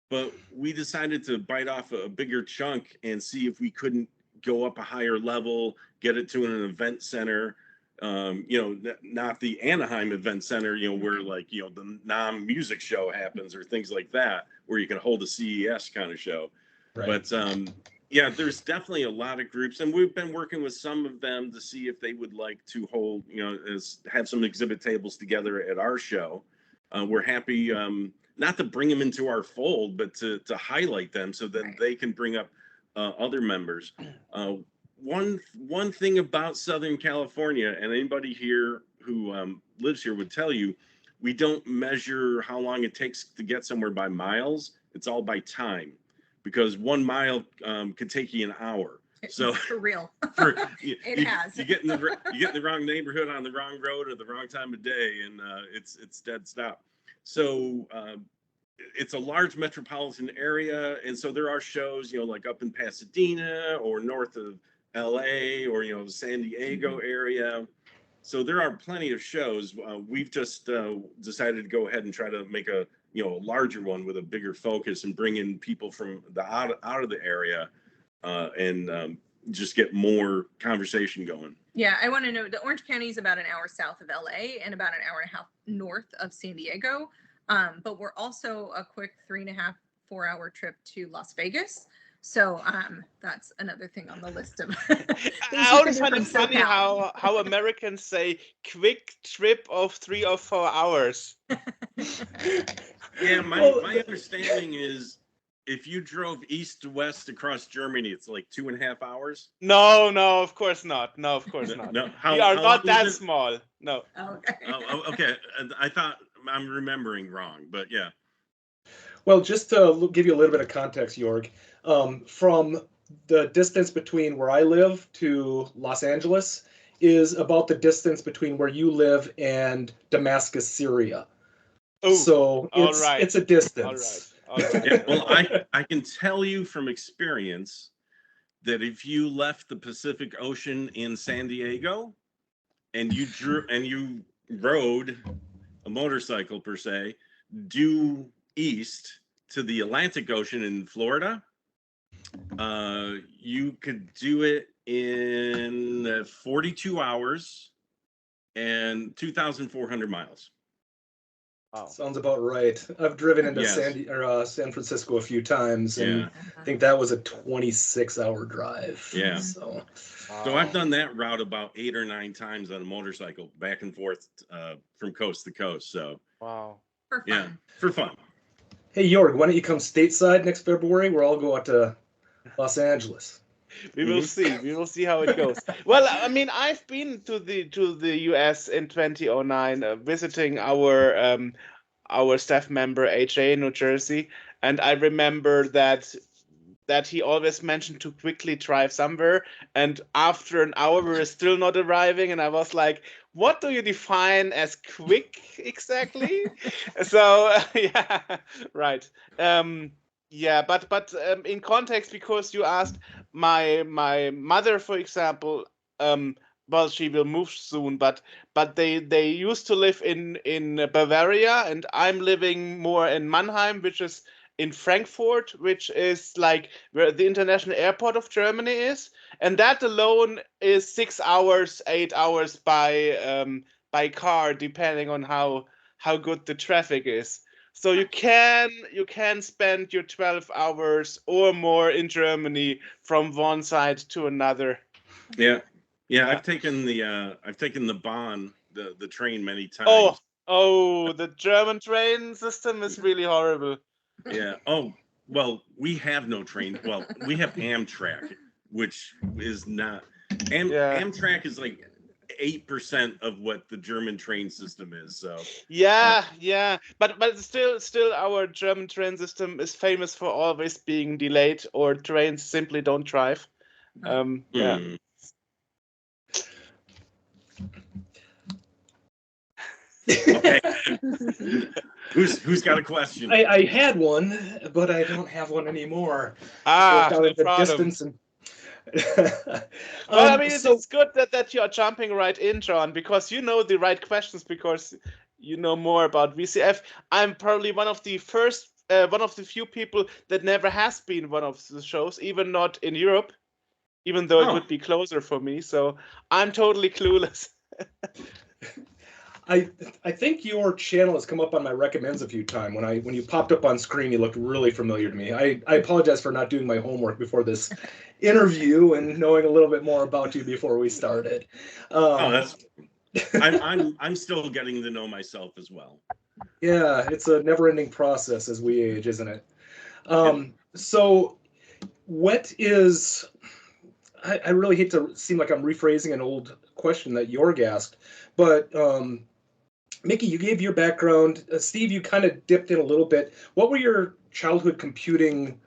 but we decided to bite off a bigger chunk and see if we couldn't go up a higher level, get it to an event center. Not the Anaheim Event Center, where like, the non-music show happens or things like that, where you can hold a CES kind of show. Right. But yeah, there's definitely a lot of groups, and we've been working with some of them to see if they would like to hold, have some exhibit tables together at our show. We're happy not to bring them into our fold, but to highlight them so that they can bring up other members. One thing about Southern California, and anybody here who lives here would tell you, we don't measure how long it takes to get somewhere by miles. It's all by time, because 1 mile could take you an hour. So for real, you get in the wrong neighborhood on the wrong road at the wrong time of day, and it's dead stop. So it's a large metropolitan area, and so there are shows, like up in Pasadena or north of LA or San Diego area. So there are plenty of shows. We've just decided to go ahead and try to make a larger one with a bigger focus and bring in people from the out of the area and just get more conversation going. Yeah, I want to know, the Orange County is about an hour south of LA and about an hour and a half north of San Diego. But we're also a quick 3.5, 4 hour trip to Las Vegas. So that's another thing on the list of I always find it funny how Americans say quick trip of 3 or 4 hours. Yeah, my understanding is if you drove east to west across Germany, it's like 2.5 hours. No, of course not. No, of course not. No, we are not that small. No. Okay. Okay. I thought I'm remembering wrong, but yeah. Well, just to give you a little bit of context, Joerg, from the distance between where I live to Los Angeles is about the distance between where you live and Damascus, Syria. Oh, so it's a distance. All right. Yeah, well, I can tell you from experience that if you left the Pacific Ocean in San Diego and you rode a motorcycle per se due east to the Atlantic Ocean in Florida, you could do it in 42 hours and 2,400 miles. Wow. Sounds about right. I've driven into Yes. San Francisco a few times, and Yeah. I think that was a 26-hour drive. Yeah. So So I've done that route about 8 or 9 times on a motorcycle, back and forth from coast to coast. So Wow. For fun. yeah, for fun. hey, Joerg, why don't you come stateside next February? We'll all go out to Los Angeles. We will see. We will see how it goes. Well, I mean, I've been to the US in 2009, visiting our staff member AJ in New Jersey, and I remember that he always mentioned to quickly drive somewhere, and after an hour we were still not arriving, and I was like, what do you define as quick exactly? So yeah, right. Yeah, but in context, because you asked my mother, for example, well, she will move soon, but they used to live in Bavaria, and I'm living more in Mannheim, which is in Frankfurt, which is like where the international airport of Germany is, and that alone is 6 hours, 8 hours by car, depending on how good the traffic is. So you can spend your 12 hours or more in Germany from one side to another. Yeah. Yeah. I've taken the Bahn, the train many times. Oh, the German train system is really horrible. Yeah. Oh, well, we have no train. Well, we have Amtrak, which is not. Amtrak is like 8% of what the German train system is. So yeah, but still our German train system is famous for always being delayed, or trains simply don't drive. Yeah. Okay. Who's got a question? I had one, but I don't have one anymore. No problem. Well, I mean, it's good that you are jumping right in, Jon, because you know the right questions, because you know more about VCF. I'm probably one of the few people that never has been one of the shows, even not in Europe, even though it would be closer for me. So I'm totally clueless. I think your channel has come up on my recommends a few times. When you popped up on screen, you looked really familiar to me. I apologize for not doing my homework before this interview and knowing a little bit more about you before we started. I'm still getting to know myself as well. Yeah, it's a never-ending process as we age, isn't it? So, what is? I really hate to seem like I'm rephrasing an old question that Joerg asked, but Micki, you gave your background. Steve, you kind of dipped in a little bit. What were your childhood computing,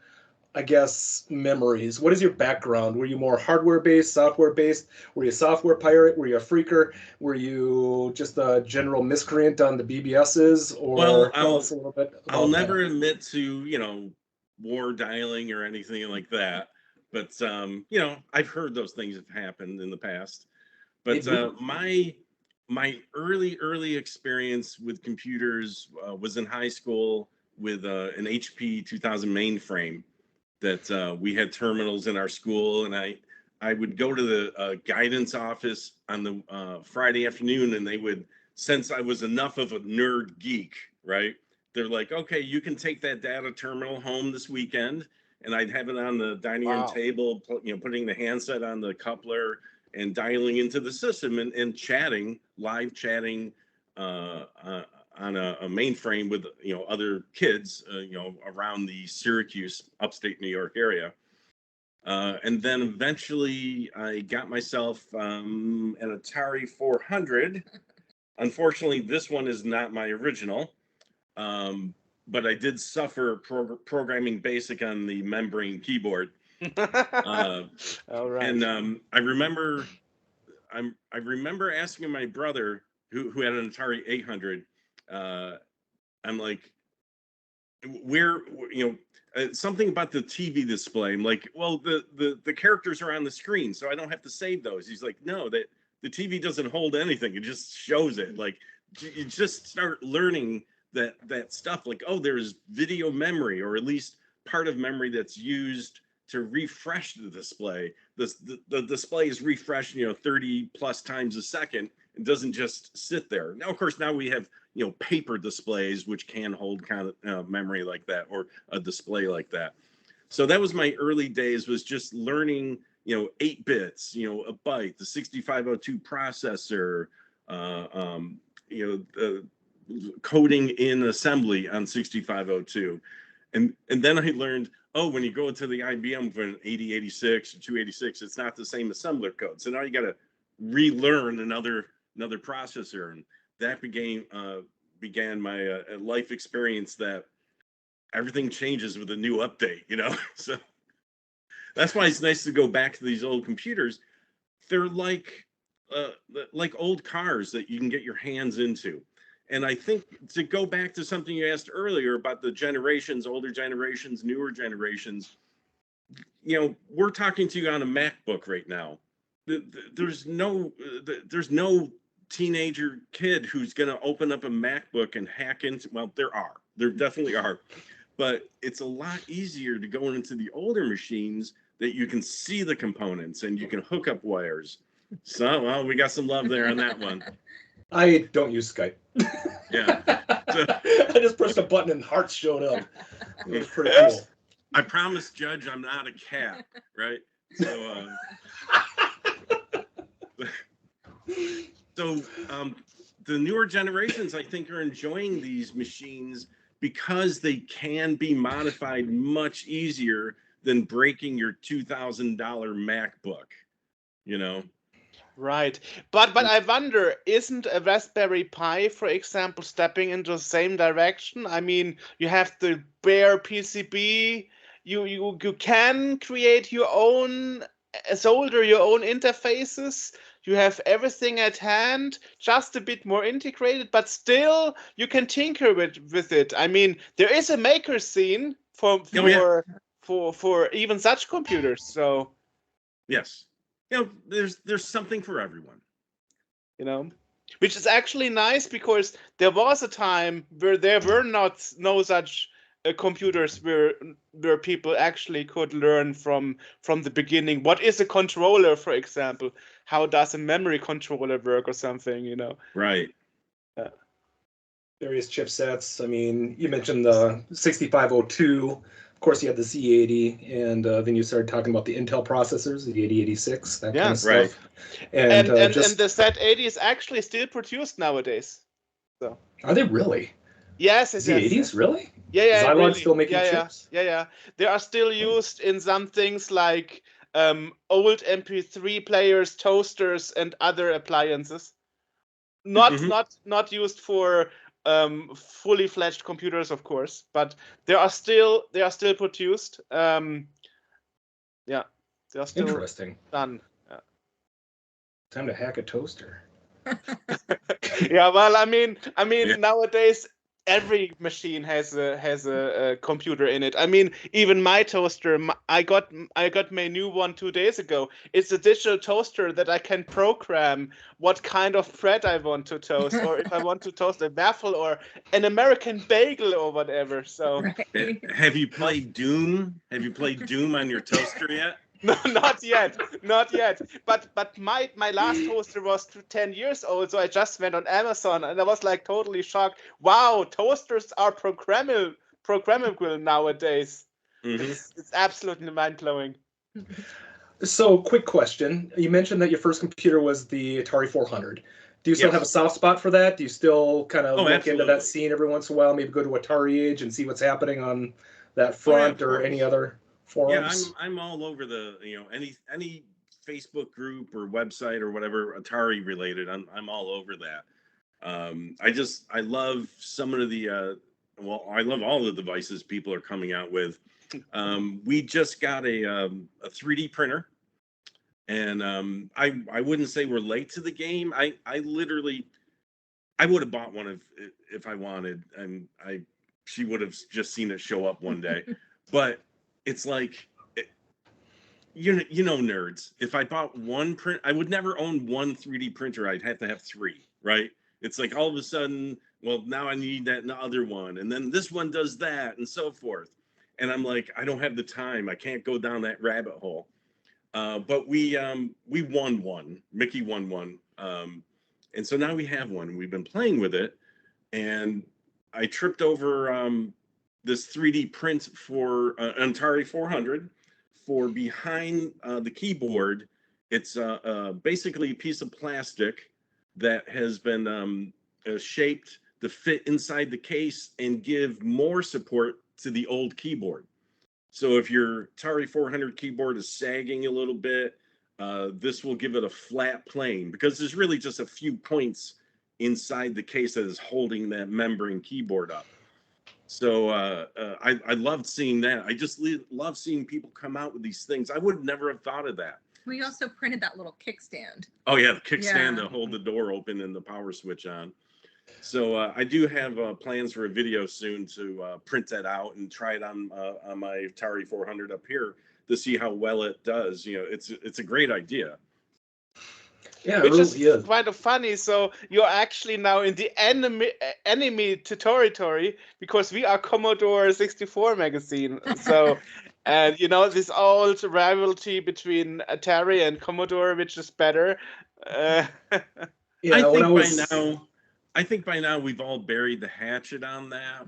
I guess, memories? What is your background? Were you more hardware-based, software-based? Were you a software pirate? Were you a freaker? Were you just a general miscreant on the BBSs? Or well, tell us a little bit about I'll never admit to, war dialing or anything like that. But, I've heard those things have happened in the past. But my my early experience with computers was in high school with an HP 2000 mainframe that we had terminals in our school, and I would go to the guidance office on the Friday afternoon, and they would, since I was enough of a nerd geek, right? They're like, okay, you can take that data terminal home this weekend, and I'd have it on the dining room table, putting the handset on the coupler and dialing into the system and chatting, live chatting on a mainframe with other kids, around the Syracuse, upstate New York area. And then eventually I got myself an Atari 400. Unfortunately, this one is not my original, but I did suffer programming BASIC on the membrane keyboard. All right. And I remember asking my brother, who had an Atari 800. I'm like, where, something about the TV display. I'm like, well, the characters are on the screen, so I don't have to save those. He's like, no, that the TV doesn't hold anything. It just shows it. Like, you just start learning that stuff. Like, oh, there's video memory, or at least part of memory that's used to refresh the display. The display is refreshed, 30 plus times a second. It doesn't just sit there. Now, of course, now we have paper displays which can hold kind of memory like that, or a display like that. So that was my early days, was just learning 8 bits, a byte, the 6502 processor, coding in assembly on 6502. And then I learned, oh, when you go into the IBM for an 8086 or 286, it's not the same assembler code. So now you got to relearn another processor. And that began my life experience that everything changes with a new update, So that's why it's nice to go back to these old computers. They're like old cars that you can get your hands into. And I think, to go back to something you asked earlier about the generations, older generations, newer generations, we're talking to you on a MacBook right now. There's no teenager kid who's going to open up a MacBook and hack into, well, there definitely are, but it's a lot easier to go into the older machines that you can see the components and you can hook up wires. So, well, we got some love there on that one. I don't use Skype. Yeah. So, I just pressed a button and hearts showed up. It was pretty cool. I promise, Judge, I'm not a cat, right? So, the newer generations, I think, are enjoying these machines because they can be modified much easier than breaking your $2,000 MacBook, Right. But I wonder, isn't a Raspberry Pi, for example, stepping into the same direction? I mean, you have the bare PCB, you can create your own, solder your own interfaces. You have everything at hand, just a bit more integrated, but still you can tinker with it. I mean, there is a maker scene for even such computers. So yes, there's something for everyone. Which is actually nice, because there was a time where there were no such computers where people actually could learn from the beginning. What is a controller, for example? How does a memory controller work, or something? Right. Various chipsets. I mean, you mentioned the 6502. Of course, you had the Z80, and then you started talking about the Intel processors, the 8086, that kind of stuff. Right. And the Z80 is actually still produced nowadays. So are they really? Yes. Z80s, really? Yeah. Xylon really. still making chips? Yeah. They are still used in some things like old MP3 players, toasters, and other appliances. Not used for fully fledged computers, of course, but they are still produced. They are still interesting. Done. Yeah. Time to hack a toaster. Yeah, well, I mean, nowadays every machine has a computer in it. I mean, even my toaster, I got my new one 2 days ago. It's a digital toaster that I can program what kind of bread I want to toast, or if I want to toast a waffle or an American bagel or whatever. So, Right. Have you played Doom? Have you played Doom on your toaster yet? no, not yet. But my last toaster was 10 years old, so I just went on Amazon and I was like totally shocked. Wow, toasters are programmable nowadays. Mhm. It's absolutely mind blowing. So, quick question. You mentioned that your first computer was the Atari 400. Do you still Yes. have a soft spot for that? Do you still kind of Oh, look into that absolutely. scene every once in a while? Maybe go to Atari Age and see what's happening on that front of or any course. other Yeah, forums? I'm all over the any Facebook group or website or whatever Atari related. I'm all over that. I love some of the I love all the devices people are coming out with. We just got a 3D printer, and I wouldn't say we're late to the game. I literally I would have bought one if I wanted, and she would have just seen it show up one day. But it's like you know nerds. If I bought one print, I would never own one 3D printer. I'd have to have three, right? It's like all of a sudden, well, now I need that other one, and then this one does that, and so forth. And I'm like, I don't have the time. I can't go down that rabbit hole. But we won one. Micki won one, and so now we have one. We've been playing with it, and I tripped over this 3D print for an Atari 400 for behind the keyboard. It's basically a piece of plastic that has been shaped to fit inside the case and give more support to the old keyboard. So if your Atari 400 keyboard is sagging a little bit, this will give it a flat plane, because there's really just a few points inside the case that is holding that membrane keyboard up. So I loved seeing that. I just love seeing people come out with these things. I would never have thought of that. We also printed that little kickstand. Oh yeah, the kickstand Yeah. to hold the door open and the power switch on. So I do have plans for a video soon to print that out and try it on my Atari 400 up here to see how well it does. You know, it's a great idea. Yeah, Which it is really is. kind of funny. So you're actually now in the enemy territory, because we are Commodore 64 magazine. So, and you know, this old rivalry between Atari and Commodore, which is better. Yeah, when I was I think by now we've all buried the hatchet on that.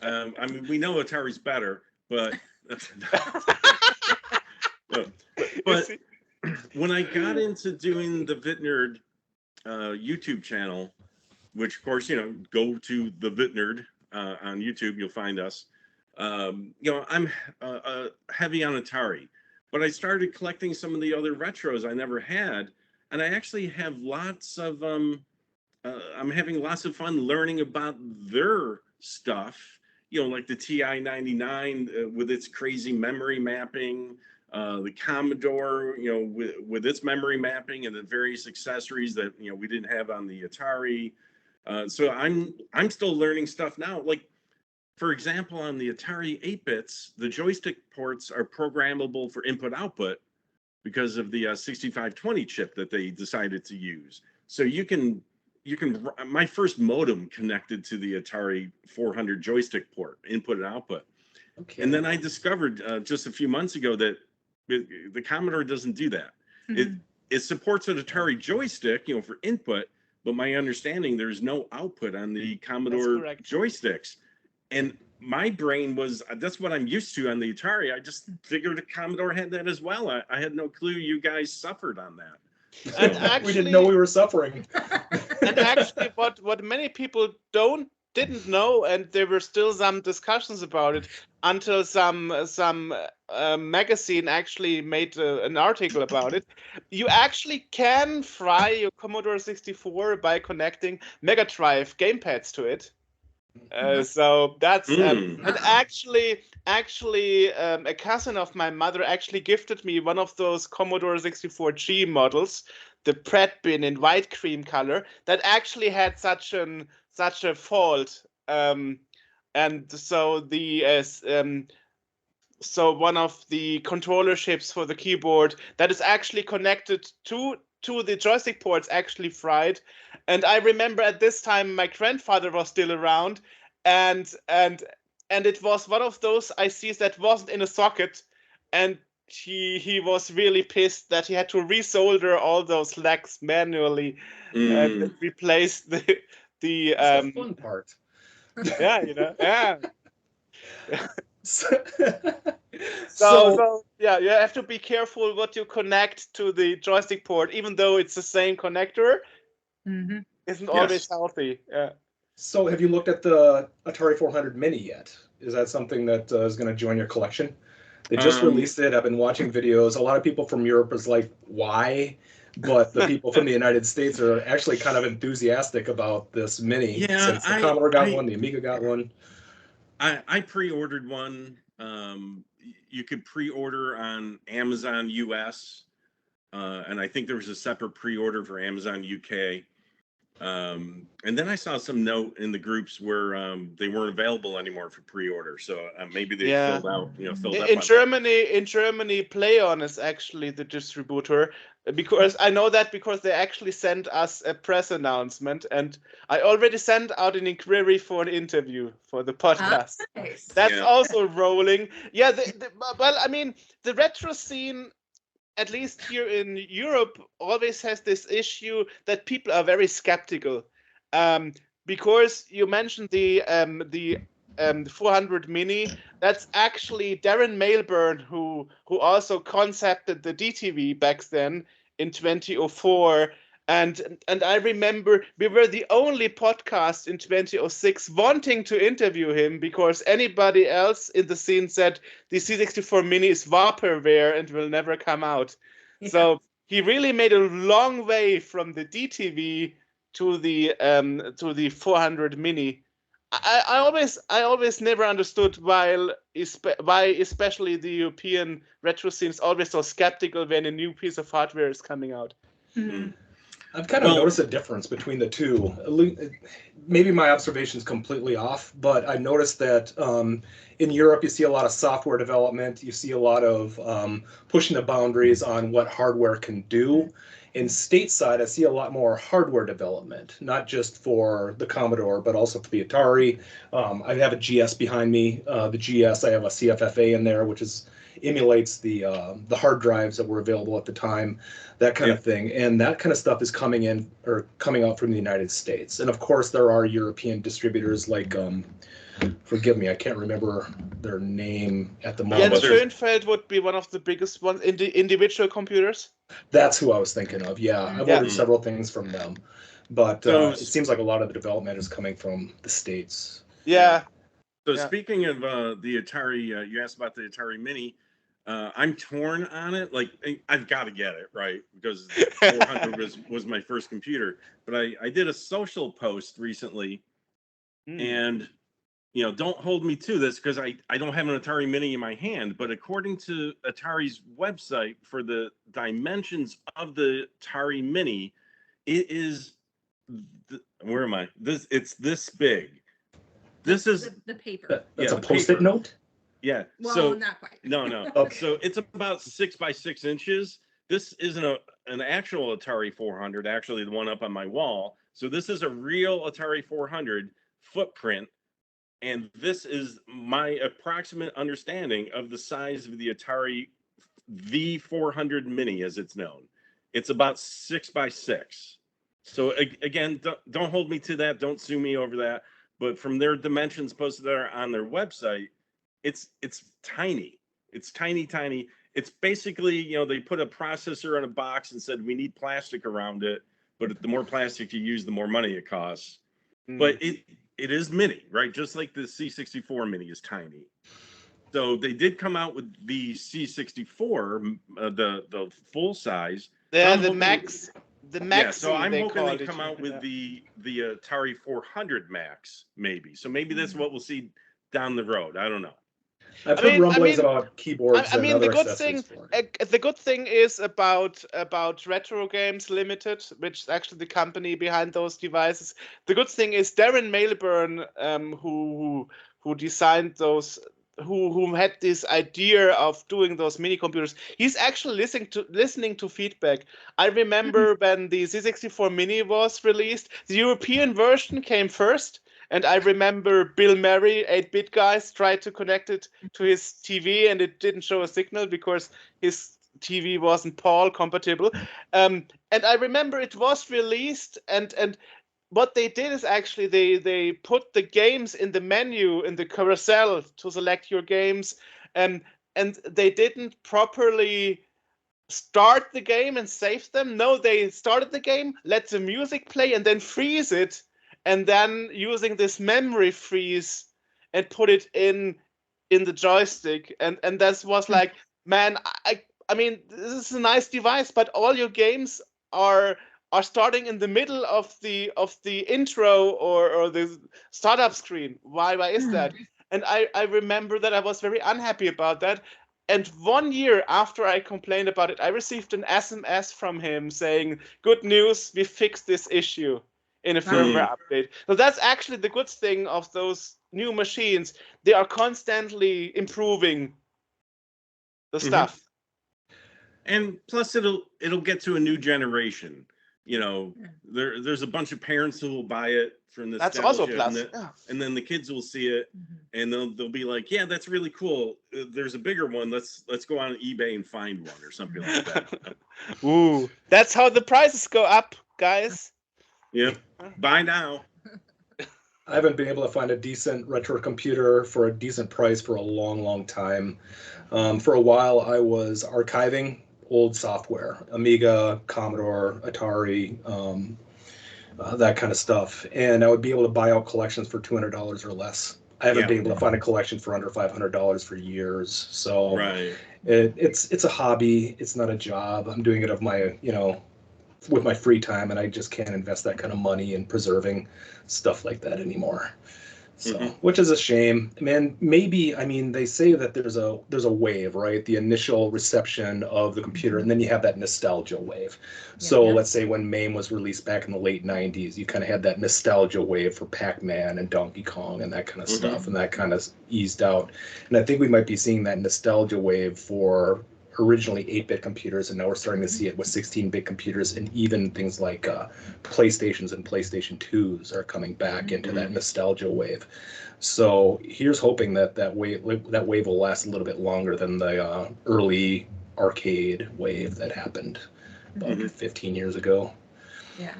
I mean, we know Atari's better, but but when I got into doing the VitNerd YouTube channel, which of course, you know, go to the VitNerd on YouTube, you'll find us. You know, I'm heavy on Atari, but I started collecting some of the other retros I never had, and I actually have lots of I'm having lots of fun learning about their stuff. You know, like the TI-99 with its crazy memory mapping, the Commodore, you know, with its memory mapping and the various accessories that, you know, we didn't have on the Atari. So I'm still learning stuff now. Like, for example, on the Atari 8-bits, the joystick ports are programmable for input-output because of the 6520 chip that they decided to use. So you can my first modem connected to the Atari 400 joystick port, input and output. okay. And then I discovered just a few months ago that the Commodore doesn't do that. Mhm. It supports an Atari joystick, you know, for input, but my understanding, there's no output on the Commodore joysticks. And my brain was, that's what I'm used to on the Atari. I just figured the Commodore had that as well. I had no clue you guys suffered on that. And So, actually, we didn't know we were suffering. and actually, what many people didn't know, and there were still some discussions about it until some magazine actually made an article about it. You actually can fry your Commodore 64 by connecting Mega Drive gamepads to it. So that's and actually a cousin of my mother actually gifted me one of those Commodore 64G models, the Pratt bin in white cream color, that actually had such a fault and so so one of the controller chips for the keyboard that is actually connected to the joystick ports actually fried. And I remember at this time my grandfather was still around, and it was one of those ICs that wasn't in a socket, and he was really pissed that he had to resolder all those legs manually and replace the That's the fun part. yeah, you know, yeah. So So yeah, you have to be careful what you connect to the joystick port, even though it's the same connector. Mm-hmm. Isn't always healthy. Yeah. So have you looked at the Atari 400 Mini yet? Is that something that is going to join your collection? They just released it. I've been watching videos. A lot of people from Europe is like, why? But the people from the United States are actually kind of enthusiastic about this Mini. Yeah, Since the Commodore got one, the Amiga got one. I pre-ordered one. You could pre-order on Amazon US, and I think there was a separate pre-order for Amazon UK. And then I saw some note in the groups where they weren't available anymore for pre-order, so maybe they filled out, filled up. In Germany, PlayOn is actually the distributor, because I know that because they actually sent us a press announcement, and I already sent out an inquiry for an interview for the podcast. Nice. That's also rolling. Yeah, well, I mean, the retro scene, at least here in Europe, always has this issue that people are very skeptical, because you mentioned the 400 Mini. That's actually Darren Mailburn who also concepted the DTV back then in 2004. And I remember we were the only podcast in 2006 wanting to interview him, because anybody else in the scene said the C64 Mini is vaporware and will never come out. Yeah. So he really made a long way from the DTV to the 400 Mini. I always never understood why especially the European retro scene is always so skeptical when a new piece of hardware is coming out. Mm-hmm. I've kind of noticed a difference between the two. Maybe my observation is completely off, but I noticed that in Europe you see a lot of software development. You see a lot of pushing the boundaries on what hardware can do. In stateside, I see a lot more hardware development, not just for the Commodore, but also for the Atari. I have a GS behind me. The GS, I have a CFFA in there, which emulates the hard drives that were available at the time, that kind of thing. And that kind of stuff is coming out from the United States. And of course, there are European distributors like, forgive me, I can't remember their name at the moment. Jens Schoenfeld would be one of the biggest ones in the individual computers. That's who I was thinking of. Yeah, I've ordered several things from them, but it seems like a lot of the development is coming from the States. Yeah. So speaking of the Atari, you asked about the Atari Mini. I'm torn on it. Like, I've got to get it, right? Because 400 was my first computer. But I did a social post recently, and don't hold me to this because I don't have an Atari Mini in my hand, but according to Atari's website, for the dimensions of the Atari Mini, it is, where am I? It's this big. This is the paper. That's a Post-it note? Yeah. Well, so, not quite. No. Okay. So it's about 6 by 6 inches. This isn't an actual Atari 400, actually the one up on my wall. So this is a real Atari 400 footprint. And this is my approximate understanding of the size of the Atari V400 Mini, as it's known. It's about 6 by 6. So again, don't hold me to that. Don't sue me over that. But from their dimensions posted there on their website, it's tiny. It's tiny. It's basically, they put a processor in a box and said, we need plastic around it. But the more plastic you use, the more money it costs. But it is mini, right? Just like the C64 Mini is tiny. So they did come out with the C64, the full size. Yeah, the Max. Yeah, so I'm hoping they come out with the Atari 400 Max, maybe. So maybe that's what we'll see down the road. I don't know. I've I heard mean- I rumblings mean- about keyboards I and mean, other the good accessories thing, for it. the good thing is about Retro Games Limited, which is actually the company behind those devices. The good thing is Darren Mailburn, who designed those, who had this idea of doing those mini computers. He's actually listening to feedback. I remember when the Z64 Mini was released, the European version came first. And I remember Bill Murray, 8-bit guys, tried to connect it to his TV, and it didn't show a signal because his TV wasn't PAL compatible. And I remember it was released, and what they did is actually they put the games in the menu in the carousel to select your games, and they didn't properly start the game and save them. No, they started the game, let the music play, and then freeze it, and then using this memory freeze and put it in the joystick, and that was like, man, I mean, this is a nice device, but all your games are starting in the middle of the intro or the startup screen. Why is that? And I remember that I was very unhappy about that. And 1 year after I complained about it, I received an SMS from him saying, "Good news, we fixed this issue in a firmware update." So that's actually the good thing of those new machines. They are constantly improving the stuff. And plus, it'll get to a new generation. You know, there's a bunch of parents who will buy it for nostalgia. That's also a plus. And then the kids will see it, and they'll be like, "Yeah, that's really cool. There's a bigger one. Let's go on eBay and find one or something like that." Ooh, that's how the prices go up, guys. Yep. Buy now. I haven't been able to find a decent retro computer for a decent price for a long, long time. For a while, I was archiving old software, Amiga, Commodore, Atari, that kind of stuff. And I would be able to buy out collections for $200 or less. I haven't been able to find a collection for under $500 for years. So it's a hobby. It's not a job. I'm doing it of my, with my free time, and I just can't invest that kind of money in preserving stuff like that anymore. So, which is a shame. Man, maybe, I mean, they say that there's a wave, right? The initial reception of the computer, and then you have that nostalgia wave. So let's say when MAME was released back in the late 90s, you kind of had that nostalgia wave for Pac-Man and Donkey Kong and that kind of stuff, and that kind of eased out. And I think we might be seeing that nostalgia wave for originally 8-bit computers, and now we're starting to see it with 16-bit computers, and even things like PlayStations and PlayStation 2s are coming back into that nostalgia wave. So here's hoping that wave will last a little bit longer than the early arcade wave that happened about 15 years ago. Yeah.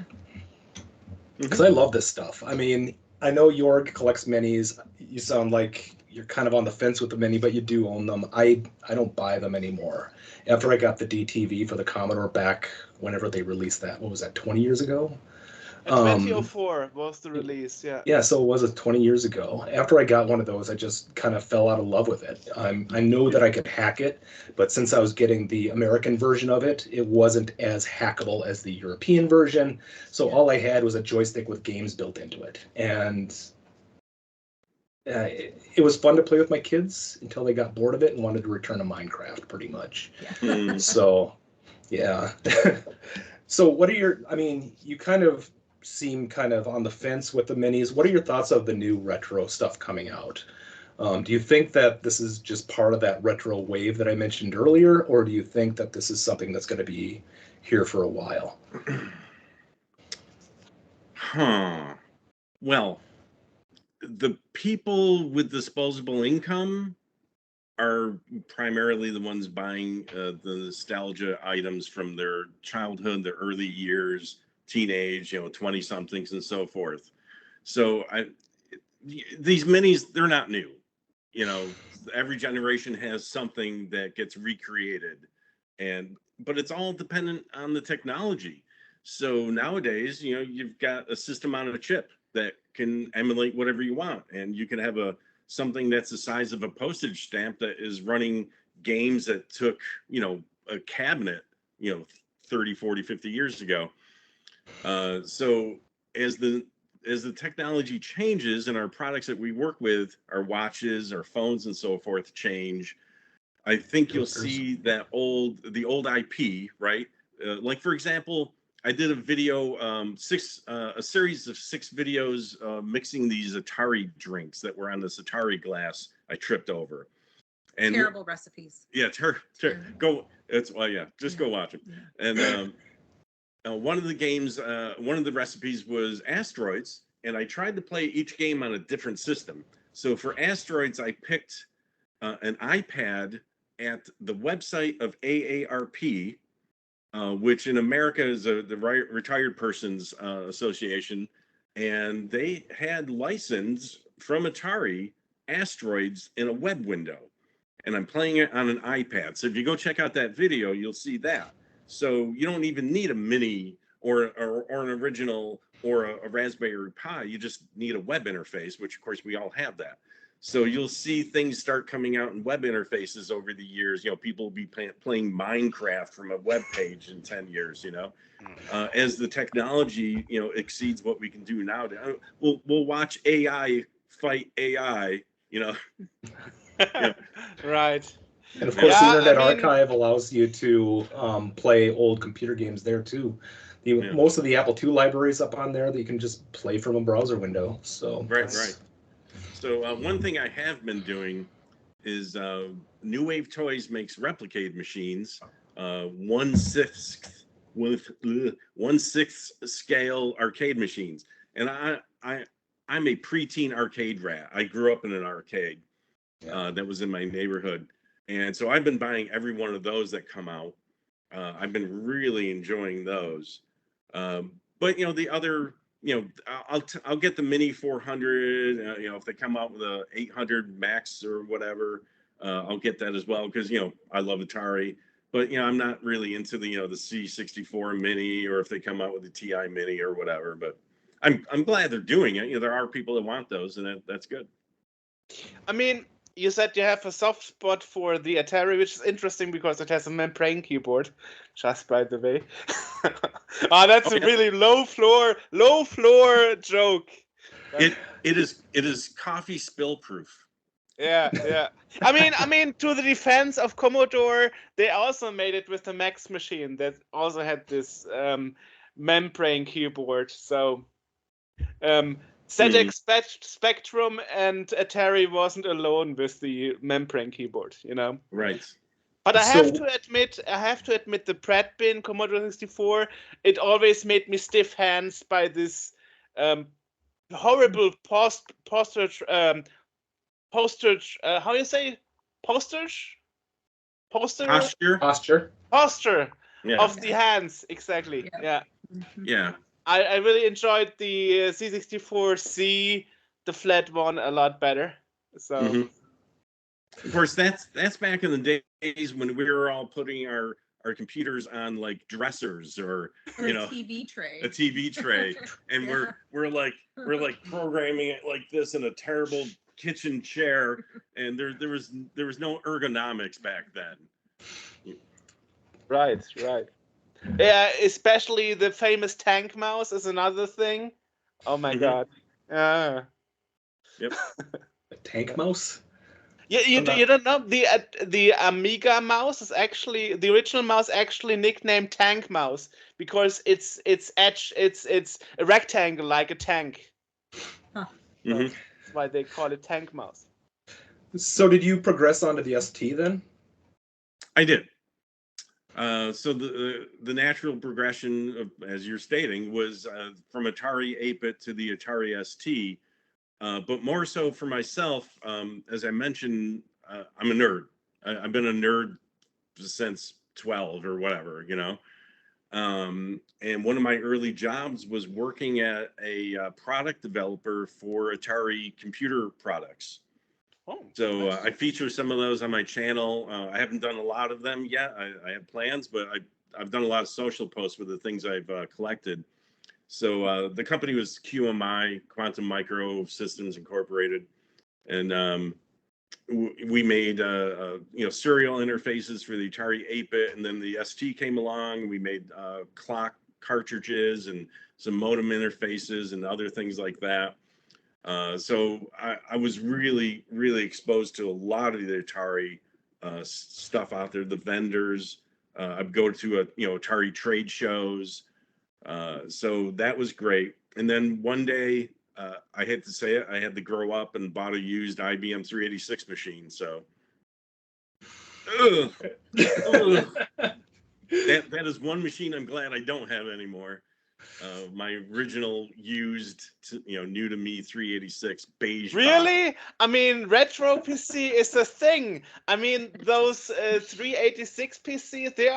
Because I love this stuff. I mean, I know Joerg collects minis. You sound like you're kind of on the fence with the mini, but you do own them. I don't buy them anymore. After I got the DTV for the Commodore back whenever they released that, what was that, 20 years ago? 2004 was the release, Yeah, so it was 20 years ago. After I got one of those, I just kind of fell out of love with it. I know that I could hack it, but since I was getting the American version of it, it wasn't as hackable as the European version. So all I had was a joystick with games built into it. And it was fun to play with my kids until they got bored of it and wanted to return to Minecraft, pretty much. So, yeah. So what are your, I mean, you kind of seem kind of on the fence with the minis. What are your thoughts of the new retro stuff coming out? Do you think that this is just part of that retro wave that I mentioned earlier, or do you think that this is something that's going to be here for a while? Well, the people with disposable income are primarily the ones buying the nostalgia items from their childhood, their early years, teenage, 20-somethings and so forth. So these minis, they're not new. Every generation has something that gets recreated, but it's all dependent on the technology. So nowadays, you've got a system on a chip that can emulate whatever you want, and you can have something that's the size of a postage stamp that is running games that took, a cabinet, 30, 40, 50 years ago. So as the as the technology changes and our products that we work with, our watches, our phones, and so forth change, I think you'll see that the old IP, right? Like for example, I did a video, a series of 6 videos mixing these Atari drinks that were on this Atari glass I tripped over. And terrible recipes. Yeah, go. It's just go watch them. And one of the games, one of the recipes was Asteroids, and I tried to play each game on a different system. So for Asteroids, I picked an iPad at the website of AARP, which in America is the Retired Persons Association, and they had licensed from Atari Asteroids in a web window, and I'm playing it on an iPad. So if you go check out that video, you'll see that. So you don't even need a mini or an original or a Raspberry Pi. You just need a web interface, which of course we all have that. So you'll see things start coming out in web interfaces over the years. You know, people will be playing Minecraft from a web page in 10 years, you know, as the technology, you know, exceeds what we can do now. We'll watch AI fight AI, you know. Right. And of course, the Internet Archive allows you to play old computer games there too. Most of the Apple II libraries up on there that you can just play from a browser window. So right. So one thing I have been doing is New Wave Toys makes replicated machines, 1/6 scale arcade machines, and I'm a preteen arcade rat. I grew up in an arcade that was in my neighborhood. And so I've been buying every one of those that come out. I've been really enjoying those. But you know, the other, you know, I'll get the Mini 400. You know, if they come out with a 800 Max or whatever, I'll get that as well because you know I love Atari. But you know, I'm not really into the the C64 Mini, or if they come out with the TI Mini or whatever. But I'm glad they're doing it. You know, there are people that want those, and that's good. I mean, you said you have a soft spot for the Atari, which is interesting because it has a membrane keyboard, just by the way. That's a really low floor joke. It is coffee spill proof. Yeah. I mean, to the defense of Commodore, they also made it with the Max machine that also had this membrane keyboard. So, ZX Spectrum and Atari wasn't alone with the membrane keyboard, you know. Right. But I have to admit, the Brad Bin Commodore 64, it always made me stiff hands by this horrible postage. How do you say postage? Posture of the hands, exactly. Yeah. I really enjoyed the C64C, the flat one, a lot better. So, of course, that's back in the days when we were all putting our computers on like dressers or you know, a TV tray, and we're like programming it like this in a terrible kitchen chair, and there was no ergonomics back then. Right. Yeah, especially the famous tank mouse is another thing. Oh my god. Yep. A tank mouse? Yeah, you don't know the Amiga mouse is actually the original mouse, actually nicknamed Tank Mouse because it's a rectangle like a tank. Huh. So that's why they call it Tank Mouse. So did you progress onto the ST then? I did. So the natural progression of, as you're stating, was from Atari 8-bit to the Atari ST. But more so for myself, as I mentioned, I'm a nerd. I've been a nerd since 12 or whatever, you know. And one of my early jobs was working at a product developer for Atari computer products. So I feature some of those on my channel. I haven't done a lot of them yet. I have plans, but I've done a lot of social posts with the things I've collected. So the company was QMI, Quantum Micro Systems Incorporated, and we made serial interfaces for the Atari 8-bit, and then the ST came along. We made clock cartridges and some modem interfaces and other things like that. So I was really, really exposed to a lot of the Atari stuff out there, the vendors. I'd go to Atari trade shows. So that was great. And then one day, I hate to say it, I had to grow up and bought a used IBM 386 machine. So that is one machine I'm glad I don't have anymore. My original used, new to me 386 beige. Really? box. I mean, retro PC is a thing. I mean, those 386 PCs, they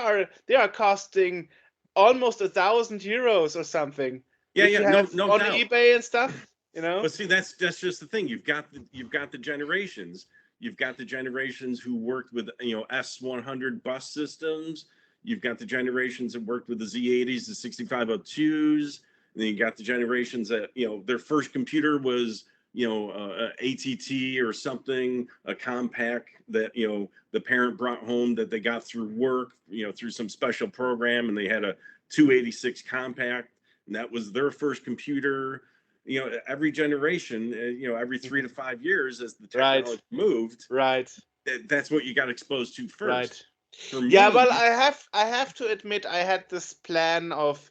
are costing almost €1,000 or something. Yeah, If you yeah, have no on doubt. eBay and stuff, you know. But see, that's just the thing. You've got the generations. You've got the generations who worked with S100 bus systems. You've got the generations that worked with the Z80s, the 6502s. And then you got the generations that their first computer was a ATT or something, a compact that the parent brought home that they got through work, through some special program, and they had a 286 compact, and that was their first computer. Every generation, every 3 to 5 years as the technology moved, Right. That's what you got exposed to first. Right. For me, Yeah, well, I have to admit, I had this plan of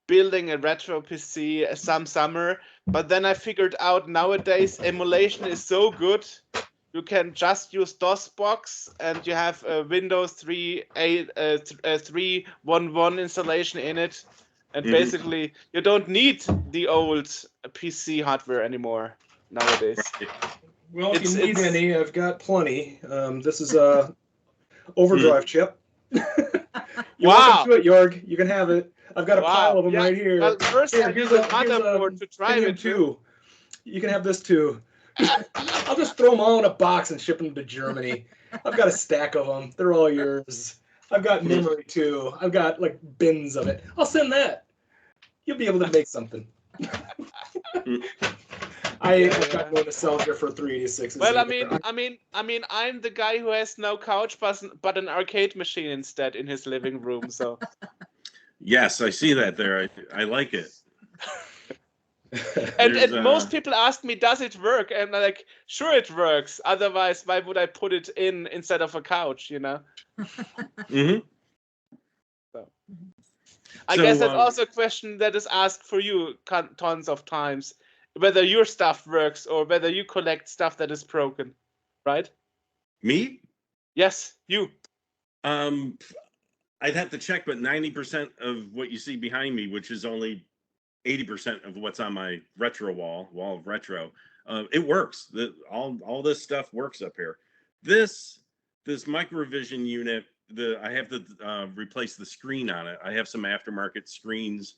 building a retro PC some summer, but then I figured out nowadays emulation is so good. You can just use DOSBox, and you have a Windows 3.11 installation in it, and basically you don't need the old PC hardware anymore nowadays. Right. Well, if you need any, I've got plenty. This is a overdrive chip. You're welcome to it, Joerg. You can have it. I've got a pile of them right here. Well, first I need a motherboard to drive it too. You can have this too. I'll just throw them all in a box and ship them to Germany. I've got a stack of them. They're all yours. I've got memory too. I've got like bins of it. I'll send that. You'll be able to make something. I've got no nostalgia for 386. Well, I mean, I'm the guy who has no couch but an arcade machine instead in his living room. So. Yes, I see that there. I like it. and most people ask me, does it work? And I'm like, sure it works. Otherwise, why would I put it in instead of a couch, Mm-hmm. So, I guess that's also a question that is asked for you tons of times, whether your stuff works or whether you collect stuff that is broken, right? Me? Yes, you. I'd have to check, but 90% of what you see behind me, which is only 80% of what's on my retro wall of retro, it works. All this stuff works up here. This microvision unit, I have to replace the screen on it. I have some aftermarket screens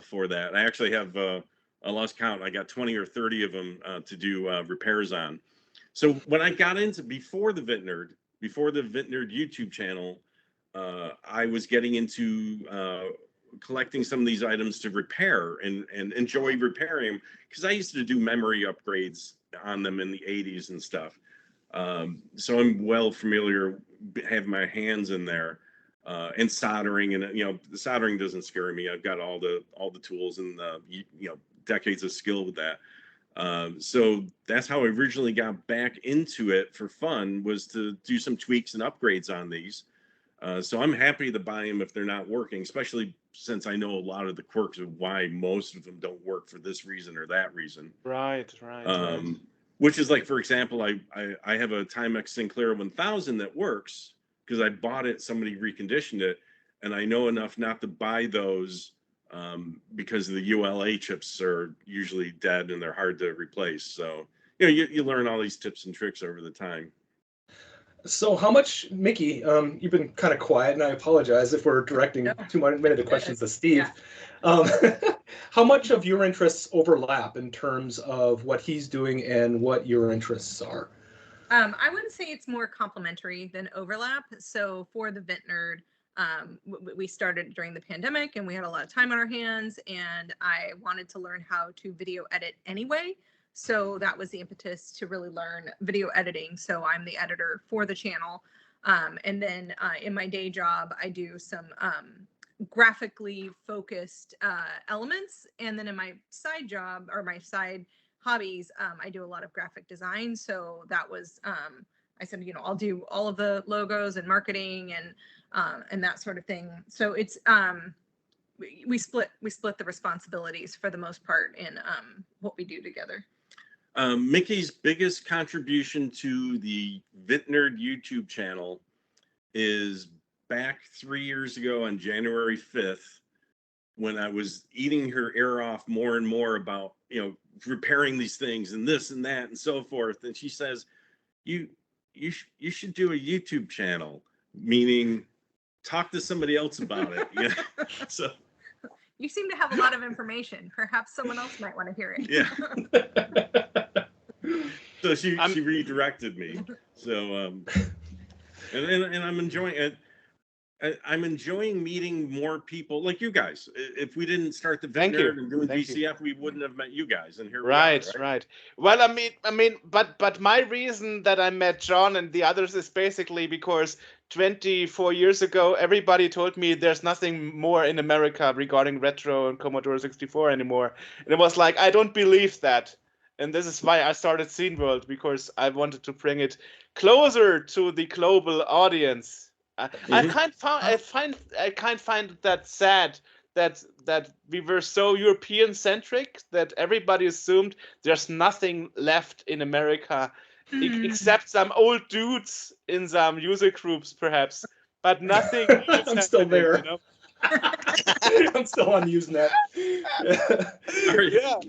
for that. I actually have I lost count. I got 20 or 30 of them to do repairs on. So when I got into before the VitNerd YouTube channel, I was getting into collecting some of these items to repair and enjoy repairing them, because I used to do memory upgrades on them in the 80s and stuff. So I'm well familiar, have my hands in there, and soldering, and the soldering doesn't scare me. I've got all the tools and decades of skill with that. So that's how I originally got back into it for fun, was to do some tweaks and upgrades on these. So I'm happy to buy them if they're not working, especially since I know a lot of the quirks of why most of them don't work for this reason or that reason. Right. Which is like, for example, I have a Timex Sinclair 1000 that works because I bought it, somebody reconditioned it, and I know enough not to buy those because the ULA chips are usually dead and they're hard to replace. So you learn all these tips and tricks over the time. So how much, Micki, you've been kind of quiet, and I apologize if we're directing too many of the questions to Steve. Yeah. How much of your interests overlap in terms of what he's doing and what your interests are? I wouldn't say it's more complementary than overlap. So for the VitNerd, we started during the pandemic and we had a lot of time on our hands, and I wanted to learn how to video edit anyway. So that was the impetus to really learn video editing. So I'm the editor for the channel. And then in my day job, I do some graphically focused elements. And then in my side job or my side hobbies, I do a lot of graphic design. So that was, I said, I'll do all of the logos and marketing and that sort of thing. So it's, we split the responsibilities for the most part in what we do together. Micki's biggest contribution to the VitNerd YouTube channel is back 3 years ago on January 5th, when I was eating her ear off more and more about, repairing these things and this and that and so forth. And she says, you should do a YouTube channel, meaning talk to somebody else about it. So you seem to have a lot of information. Perhaps someone else might want to hear it. Yeah. So she redirected me. So and I'm enjoying it. I'm enjoying meeting more people like you guys. If we didn't start the VitNerd and doing VCF, we wouldn't have met you guys. And here we are. Right. Well, I mean, but my reason that I met Jon and the others is basically because 24 years ago, everybody told me there's nothing more in America regarding retro and Commodore 64 anymore. And it was like, I don't believe that. And this is why I started Scene World, because I wanted to bring it closer to the global audience. I kind find that sad that we were so European centric that everybody assumed there's nothing left in America except some old dudes in some user groups perhaps, but nothing. I'm still there. I'm still on Usenet. Yeah.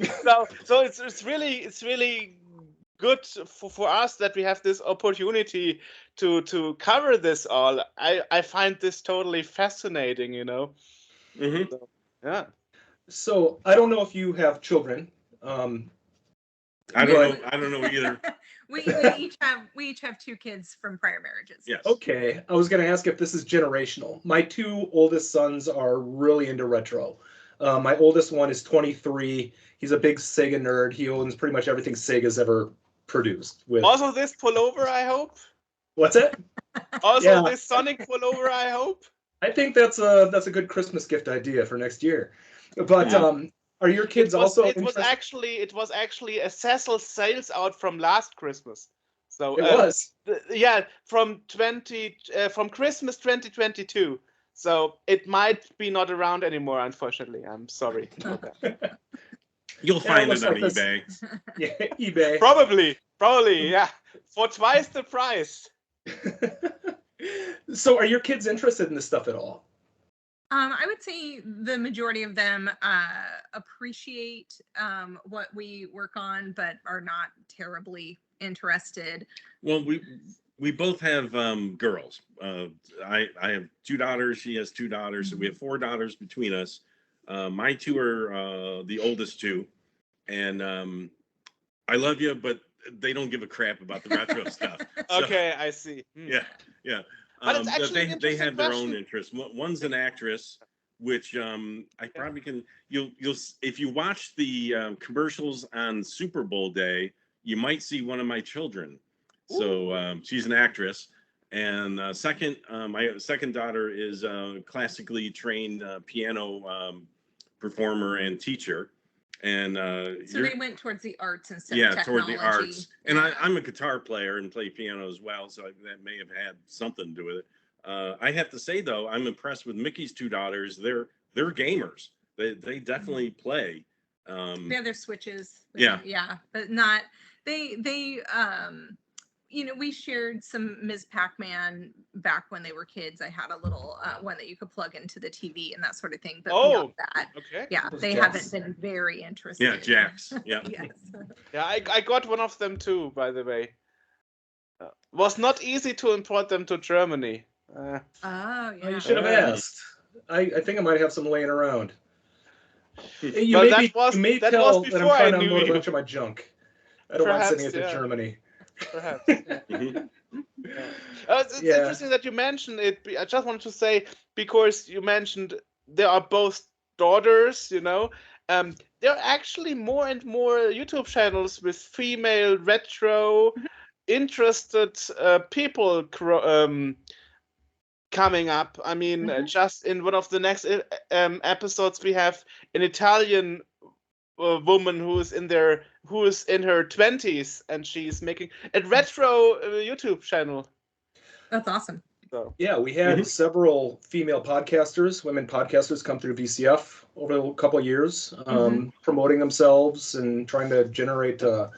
So it's really good for us that we have this opportunity to cover this all. I find this totally fascinating, Mm-hmm. So, yeah. So I don't know if you have children. I don't know either. we each have 2 kids from prior marriages. Yes. Okay. I was going to ask if this is generational. My 2 oldest sons are really into retro. My oldest one is 23. He's a big Sega nerd. He owns pretty much everything Sega's ever produced. Also this pullover, I hope. What's it? Also this Sonic pullover, I hope. I think that's a good Christmas gift idea for next year. But are your kids also interested? It was actually a Cecil sales out from last Christmas. So it was. From Christmas 2022. So it might be not around anymore, unfortunately. I'm sorry. You'll find it on eBay. Yeah, eBay. Probably, yeah. For twice the price. So are your kids interested in this stuff at all? I would say the majority of them appreciate what we work on, but are not terribly interested. Well, we both have girls. I have 2 daughters. She has 2 daughters. So we have 4 daughters between us. My 2 are the oldest 2. And I love you, but they don't give a crap about the retro stuff. So, okay, I see. Yeah. But it's actually they have their own interests. One's an actress, which I probably can. You'll if you watch the commercials on Super Bowl day, you might see one of my children. Ooh. So she's an actress. And my second daughter is a classically trained piano performer and teacher. And so they went towards the arts instead of technology. Toward the arts. And I'm a guitar player and play piano as well, so that may have had something to do with it. I have to say though, I'm impressed with Micki's 2 daughters. They're gamers. They definitely play. They have their Switches. Yeah, but not they. We shared some Ms. Pac-Man back when they were kids. I had a little one that you could plug into the TV and that sort of thing. But beyond that, okay. Yeah, they haven't been very interested. Yeah, Jax. Yeah. Yes. Yeah, I got one of them too, by the way. Was not easy to import them to Germany. Oh, yeah. You should have asked. I think I might have some laying around. That was before I knew you. A bunch of my junk. I don't mind sending it to Germany. Perhaps. It's interesting that you mentioned it. I just wanted to say, because you mentioned there are both daughters, there are actually more and more YouTube channels with female retro interested people coming up. I mean, just in one of the next episodes, we have an Italian woman who is in her 20s, and she's making a retro YouTube channel. That's awesome. So Yeah, we had several female podcasters, women podcasters, come through VCF over a couple of years, promoting themselves and trying to generate a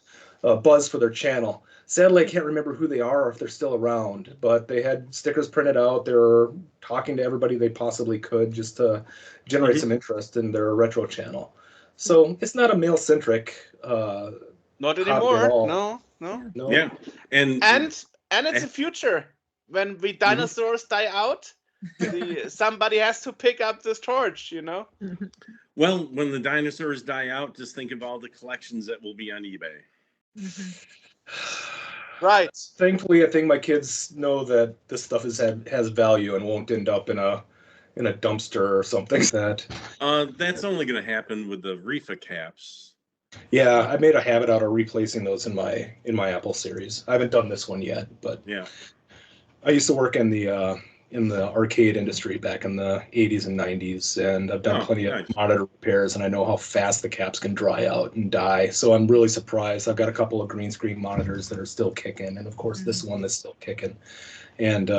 buzz for their channel. Sadly, I can't remember who they are or if they're still around, but they had stickers printed out. They were talking to everybody they possibly could just to generate some interest in their retro channel. So it's not a male-centric not hobby anymore. at all. No. Yeah, and it's the future. When the dinosaurs die out, somebody has to pick up this torch, you know? well, when the dinosaurs die out, just think of all the collections that will be on eBay. Right. Thankfully, I think my kids know that this stuff has value and won't end up in a dumpster or something. That's only going to happen with the Rifa caps. Yeah, I made a habit out of replacing those in my Apple series. I haven't done this one yet, but yeah. I used to work in the arcade industry back in the 80s and 90s, and I've done plenty of monitor repairs, and I know how fast the caps can dry out and die. So I'm really surprised. I've got a couple of green screen monitors that are still kicking, and of course this one is still kicking. And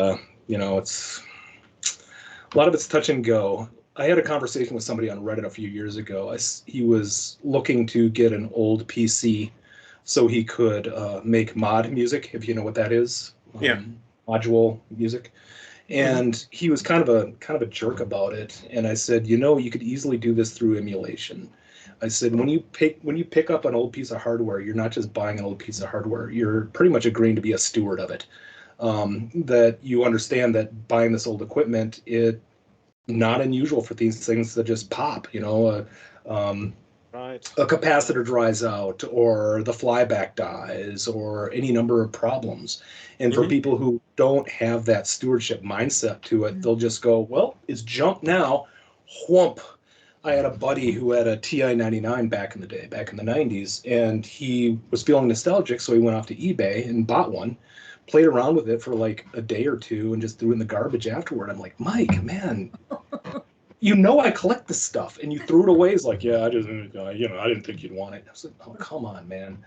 it's a lot of it's touch and go. I had a conversation with somebody on Reddit a few years ago. He was looking to get an old PC so he could make mod music, if you know what that is. Module music. And he was kind of a jerk about it. And I said, you could easily do this through emulation. I said, when you pick up an old piece of hardware, you're not just buying an old piece of hardware. You're pretty much agreeing to be a steward of it. That you understand that buying this old equipment, it's not unusual for these things to just pop. Right. A capacitor dries out, or the flyback dies, or any number of problems. And for people who don't have that stewardship mindset to it, they'll just go, well, it's junk now. Whump. I had a buddy who had a TI-99 back in the day, back in the 90s, and he was feeling nostalgic, so he went off to eBay and bought one, played around with it for like a day or two, and just threw it in the garbage afterward. I'm like, Mike, man, I collect this stuff, and you threw it away. He's like, yeah, I didn't think you'd want it. I was like, oh, come on, man.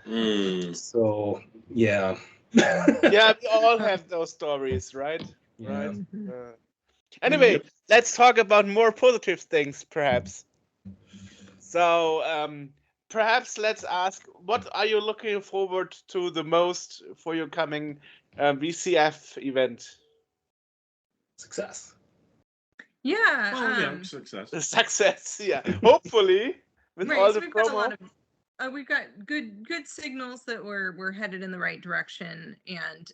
So, yeah. Yeah, we all have those stories, right? Yeah. Right. Anyway, let's talk about more positive things, perhaps. So, perhaps let's ask, what are you looking forward to the most for your coming VCF event? Success. Yeah. Success. Success, yeah. Hopefully, with all the so we've promo. got a lot of, we've got good signals that we're headed in the right direction, and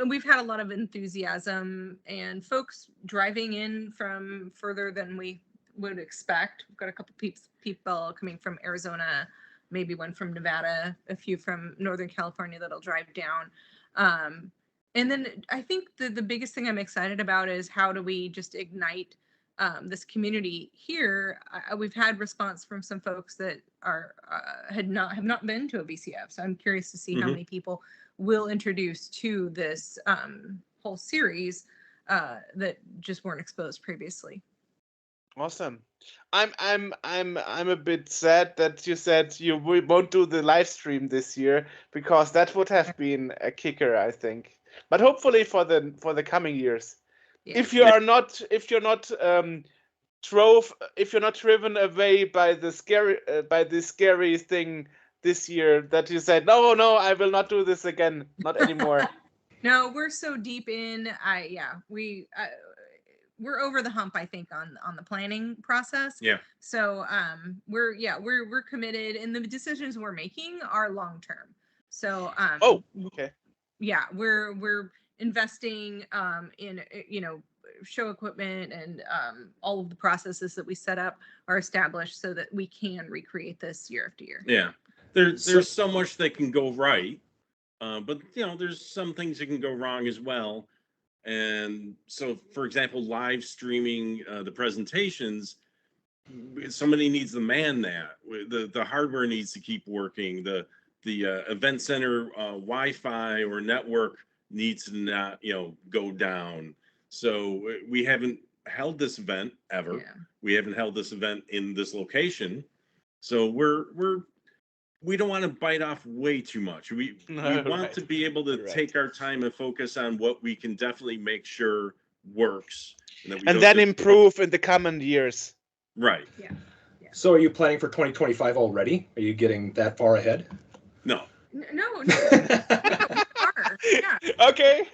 we've had a lot of enthusiasm and folks driving in from further than we would expect. We've got a couple people coming from Arizona, maybe one from Nevada, a few from Northern California that'll drive down. And then I think the biggest thing I'm excited about is how do we just ignite this community here. We've had response from some folks that have not been to a VCF, so I'm curious to see how many people will introduce to this whole series that just weren't exposed previously. Awesome. I'm a bit sad that you said you won't do the live stream this year, because that would have been a kicker, I think. But hopefully for the coming years. Yeah. If you're not driven away by the scary thing this year, that you said, no, I will not do this again, not anymore. No, we're so deep in. We're over the hump, I think, on the planning process. Yeah. So we're committed, and the decisions we're making are long term. So okay. Yeah, we're investing in show equipment, and all of the processes that we set up are established so that we can recreate this year after year. Yeah, there's so much that can go right, but there's some things that can go wrong as well. And so, for example, live streaming the presentations, somebody needs to man that. The hardware needs to keep working. The event center Wi-Fi or network needs to not go down. So we haven't held this event ever. Yeah. We haven't held this event in this location. So we don't want to bite off way too much. We want Right. to be able to Right. take our time and focus on what we can definitely make sure works. And, that we And don't then just- improve in the coming years. Right. Yeah. So are you planning for 2025 already? Are you getting that far ahead? No. No, we are. Yeah. Okay.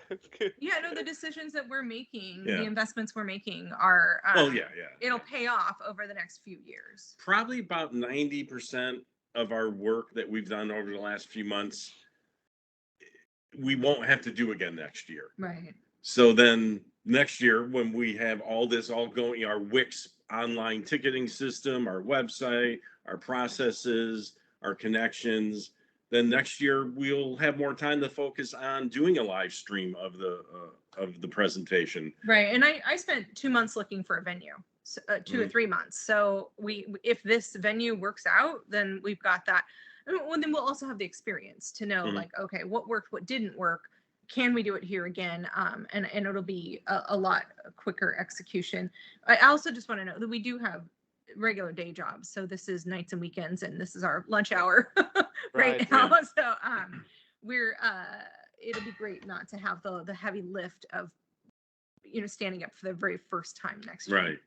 Yeah, no, the decisions that we're making, Yeah. the investments we're making are, Oh, yeah. it'll pay off over the next few years. Probably about 90% of our work that we've done over the last few months, we won't have to do again next year. Right. So then next year, when we have all this all going, our Wix online ticketing system, our website, our processes, our connections, then next year we'll have more time to focus on doing a live stream of the presentation. Right. And I spent 2 months looking for a venue, so, 2 or 3 months. So if this venue works out, then we've got that. And then we'll also have the experience to know, like, okay, what worked, what didn't work. Can we do it here again? And it'll be a lot quicker execution. I also just want to know that we do have regular day jobs. So this is nights and weekends, and this is our lunch hour right now. Yeah. So we're it'll be great not to have the heavy lift of standing up for the very first time next year. Right.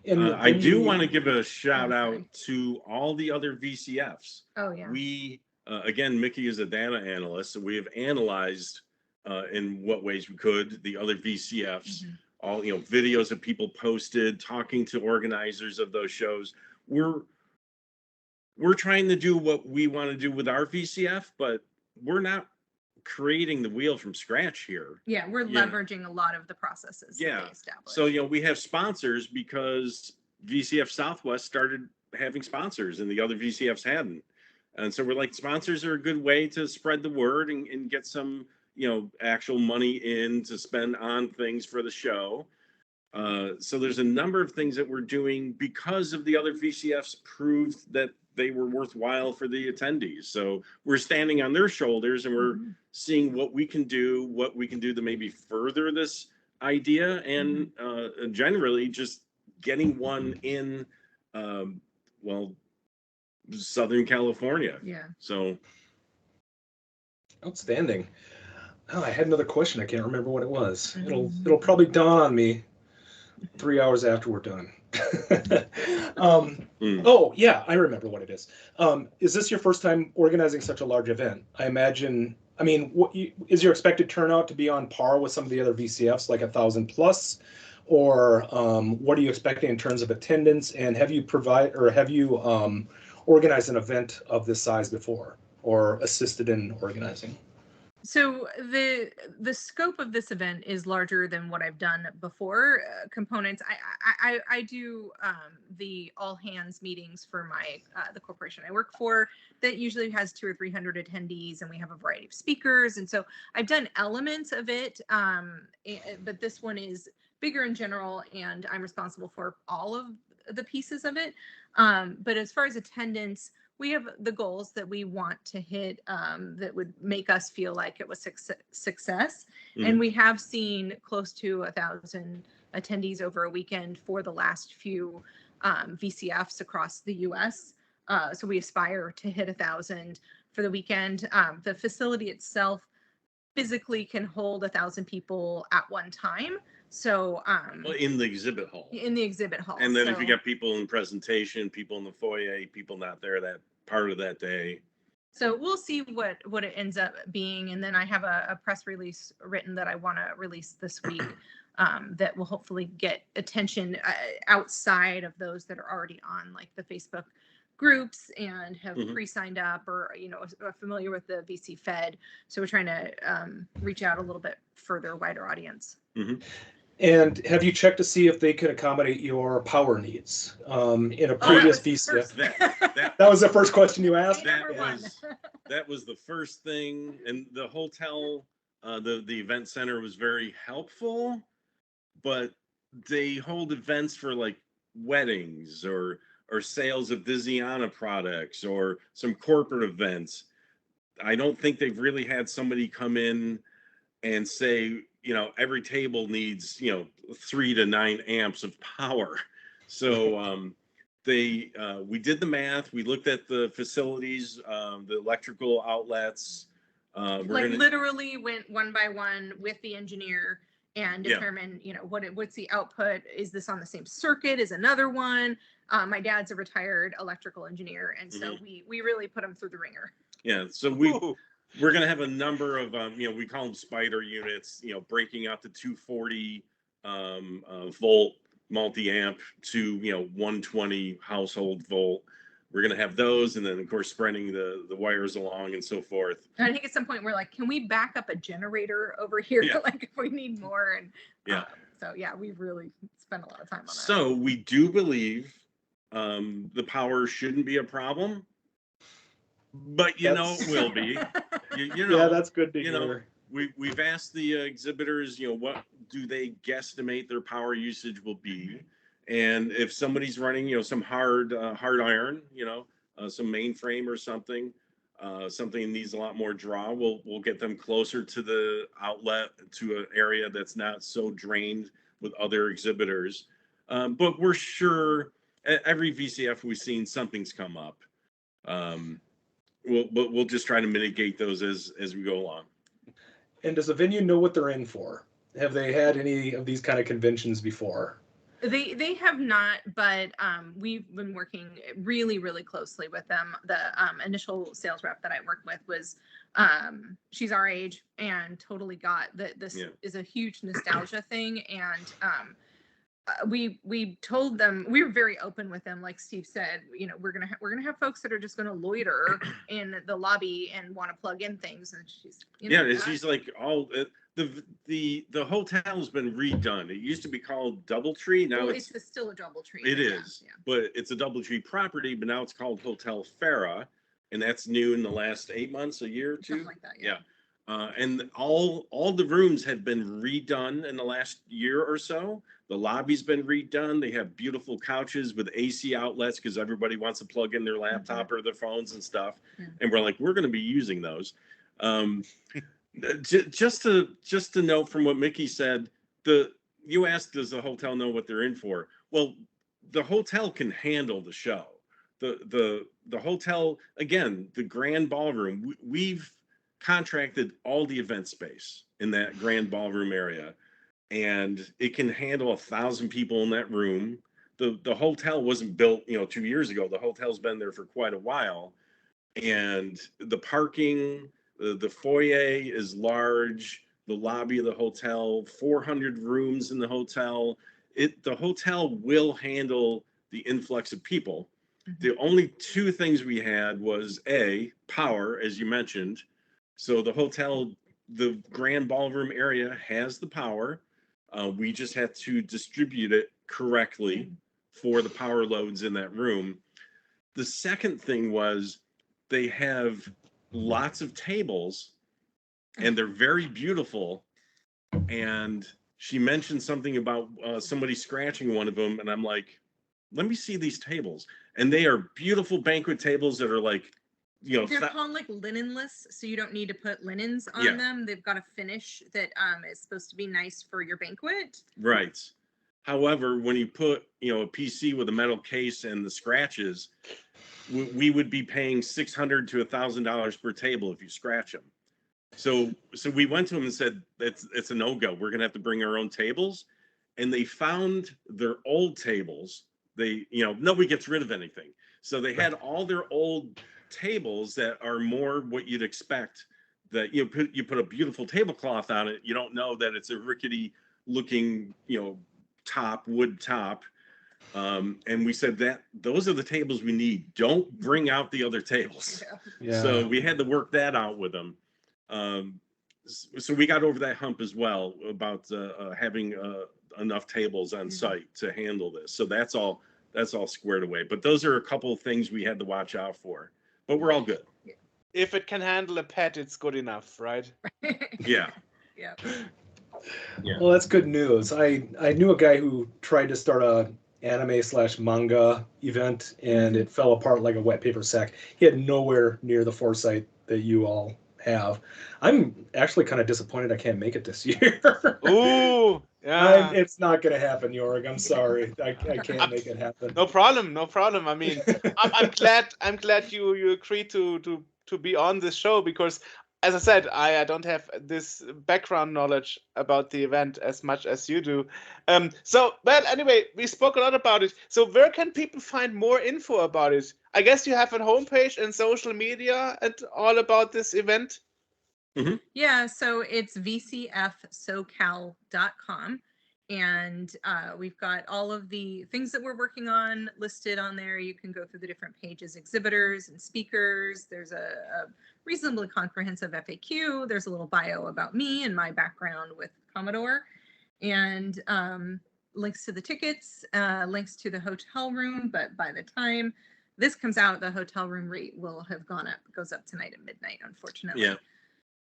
And I do want to give a shout Oh, out sorry. to all the other VCFs. Oh yeah. We, again, Micki is a data analyst, so we have analyzed in what ways we could the other VCFs, all videos of people posted, talking to organizers of those shows. We're trying to do what we want to do with our VCF, but we're not creating the wheel from scratch here. Yeah, we're leveraging a lot of the processes that they established. So we have sponsors because VCF Southwest started having sponsors and the other VCFs hadn't. And so we're like, sponsors are a good way to spread the word and get some actual money in to spend on things for the show. So there's a number of things that we're doing because of the other VCFs proved that they were worthwhile for the attendees. So we're standing on their shoulders and we're seeing what we can do to maybe further this idea and generally just getting one in, Southern California. Yeah. So. outstanding. Oh, I had another question. I can't remember what it was. It'll probably dawn on me 3 hours after we're done. Oh yeah, I remember what it is. Is this your first time organizing such a large event? I imagine. I mean, is your expected turnout to be on par with some of the other VCFs, like 1,000 plus, or what are you expecting in terms of attendance? And have you organized an event of this size before, or assisted in organizing? So the scope of this event is larger than what I've done before. Components. I do the all hands meetings for my the corporation I work for. That usually has 200 or 300 attendees, and we have a variety of speakers. And so I've done elements of it, but this one is bigger in general, and I'm responsible for all of the pieces of it. But as far as attendance, we have the goals that we want to hit that would make us feel like it was success. And we have seen close to 1,000 attendees over a weekend for the last few VCFs across the US. So we aspire to hit 1,000 for the weekend. The facility itself physically can hold 1,000 people at one time. So in the exhibit hall. In the exhibit hall. And then if you got people in presentation, people in the foyer, people not there that part of that day. So we'll see what it ends up being. And then I have a press release written that I want to release this week that will hopefully get attention outside of those that are already on like the Facebook groups and have pre-signed up or are familiar with the VC Fed. So we're trying to reach out a little bit further, wider audience. And have you checked to see if they could accommodate your power needs? In a previous VCF, that was the first question you asked. That was the first thing, and the hotel, the event center was very helpful, but they hold events for like weddings or sales of Viziana products or some corporate events. I don't think they've really had somebody come in and say, every table needs 3 to 9 amps of power. So we did the math. We looked at the facilities, the electrical outlets. Literally went one by one with the engineer and determine, what's the output? Is this on the same circuit? Is another one? My dad's a retired electrical engineer, and so we really put him through the ringer. Yeah, so we're going to have a number of we call them spider units, breaking out to 240 volt multi-amp to 120 household volt. We're going to have those, and then of course spreading the wires along and so forth. And I think at some point we're like, can we back up a generator over here? Like if we need more. And so we've really spent a lot of time on that. So we do believe the power shouldn't be a problem, but it will be. Yeah, that's good to hear. We've asked the exhibitors, what do they guesstimate their power usage will be, and if somebody's running, some hard iron, some mainframe or something that needs a lot more draw, we'll get them closer to the outlet, to an area that's not so drained with other exhibitors. But we're sure every VCF we've seen, something's come up. We'll just try to mitigate those as we go along. And does the venue know what they're in for? Have they had any of these kind of conventions before? They have not, but we've been working really, really closely with them. The initial sales rep that I worked with was, she's our age and totally got that this is a huge nostalgia thing. And we told them, we were very open with them. Like Steve said, we're gonna have folks that are just gonna loiter in the lobby and want to plug in things. And she's she's like, the hotel's been redone. It used to be called Doubletree. Now it's still a Doubletree. It is, but it's a Doubletree property. But now it's called Hotel Farah, and that's new in the last 8 months, a year or two. Something like that. And all the rooms have been redone in the last year or so. The lobby's been redone. They have beautiful couches with AC outlets because everybody wants to plug in their laptop or their phones and stuff. And we're like, we're going to be using those. Just to note from what Micki said, you asked, does the hotel know what they're in for? Well, the hotel can handle the show. The hotel, again, the grand ballroom, we've contracted all the event space in that grand ballroom area, and it can handle 1,000 people in that room. The hotel wasn't built 2 years ago. The hotel's been there for quite a while, and the parking, the foyer is large, the lobby of the hotel, 400 rooms in the hotel. The hotel will handle the influx of people. The only two things we had was power, as you mentioned. So the hotel, the grand ballroom area has the power. We just have to distribute it correctly for the power loads in that room. The second thing was they have lots of tables, and they're very beautiful. And she mentioned something about somebody scratching one of them, and I'm like, let me see these tables. And they are beautiful banquet tables that are like, they're called like linenless, so you don't need to put linens on them. They've got a finish that is supposed to be nice for your banquet. Right. However, when you put a PC with a metal case and the scratches, we would be paying $600 to $1,000 per table if you scratch them. So we went to them and said it's a no-go. We're gonna have to bring our own tables. And they found their old tables. Nobody gets rid of anything. So they had all their old tables that are more what you'd expect, that you put a beautiful tablecloth on it, you don't know that it's a rickety looking wood top, and we said that those are the tables we need. Don't bring out the other tables. So we had to work that out with them. So we got over that hump as well about having enough tables on site to handle this. So that's all squared away. But those are a couple of things we had to watch out for. But we're all good. If it can handle a pet, it's good enough, right? Yeah. Well, that's good news. I knew a guy who tried to start a anime/manga event, and it fell apart like a wet paper sack. He had nowhere near the foresight that you all have. I'm actually kind of disappointed I can't make it this year. Ooh, yeah. It's not going to happen, Joerg. I'm sorry. I can't make it happen. No problem, no problem. I mean, I'm glad you agreed to be on this show because, as I said, I don't have this background knowledge about the event as much as you do. Well, anyway, we spoke a lot about it. So where can people find more info about it? I guess you have a homepage and social media and all about this event. Mm-hmm. Yeah, so it's VCFSoCal.com. And we've got all of the things that we're working on listed on there. You can go through the different pages, exhibitors and speakers. There's a reasonably comprehensive FAQ. There's a little bio about me and my background with Commodore, and links to the tickets, links to the hotel room. But by the time this comes out, the hotel room rate will have gone up. It goes up tonight at midnight, unfortunately. Yeah.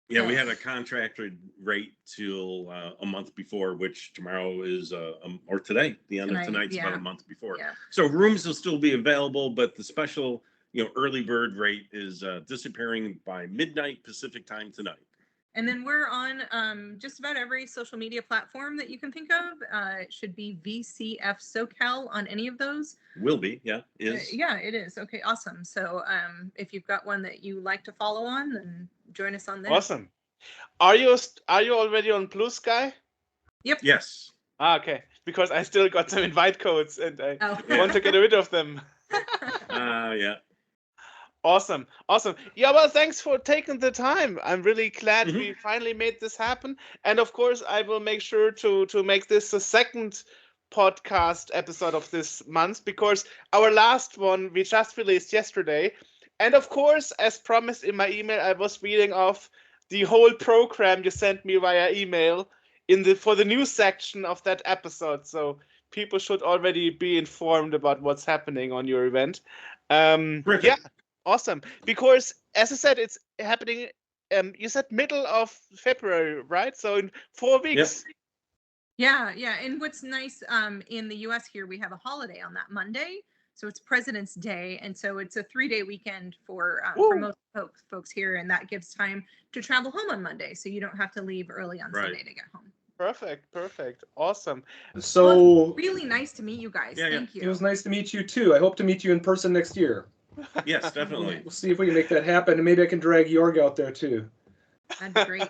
Yeah, we had a contracted rate till a month before, which tomorrow is, or today, the end of tonight's about a month before. Yeah. So rooms will still be available, but the special, early bird rate is disappearing by midnight Pacific time tonight. And then we're on just about every social media platform that you can think of. It should be VCF SoCal on any of those. Will be, yeah, is. Yeah, it is. Okay, awesome. So if you've got one that you like to follow on, then join us on there. Awesome. Are you already on Blue Sky? Yep. Yes. Okay. Because I still got some invite codes and I want to get rid of them. Yeah. Awesome. Yeah, well, thanks for taking the time. I'm really glad we finally made this happen. And of course, I will make sure to make this the second podcast episode of this month, because our last one we just released yesterday. And of course, as promised in my email, I was reading off the whole program you sent me via email for the news section of that episode. So people should already be informed about what's happening on your event. Yeah. Awesome. Because, as I said, it's happening, you said middle of February, right? So in 4 weeks. Yep. Yeah. And what's nice, in the US here, we have a holiday on that Monday. So it's President's Day. And so it's a 3-day weekend for most folks here. And that gives time to travel home on Monday. So you don't have to leave early on Sunday to get home. Perfect. Awesome. So really nice to meet you guys. Thank you. It was nice to meet you too. I hope to meet you in person next year. Yes, definitely. We'll see if we can make that happen, and maybe I can drag Joerg out there too. That'd be great.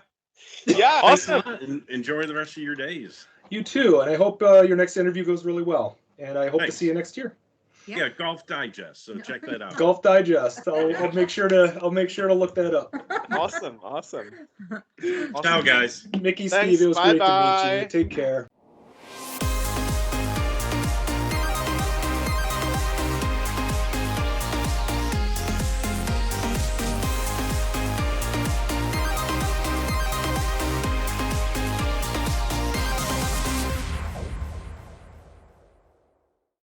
Yeah, awesome. Enjoy the rest of your days. You too, and I hope your next interview goes really well. And I hope to see you next year. Yeah, Golf Digest. So check that out. Golf Digest. I'll make sure to look that up. Awesome. Ciao, guys. Micki, Thanks. Steve, it was great to meet Bye-bye. you. Take care.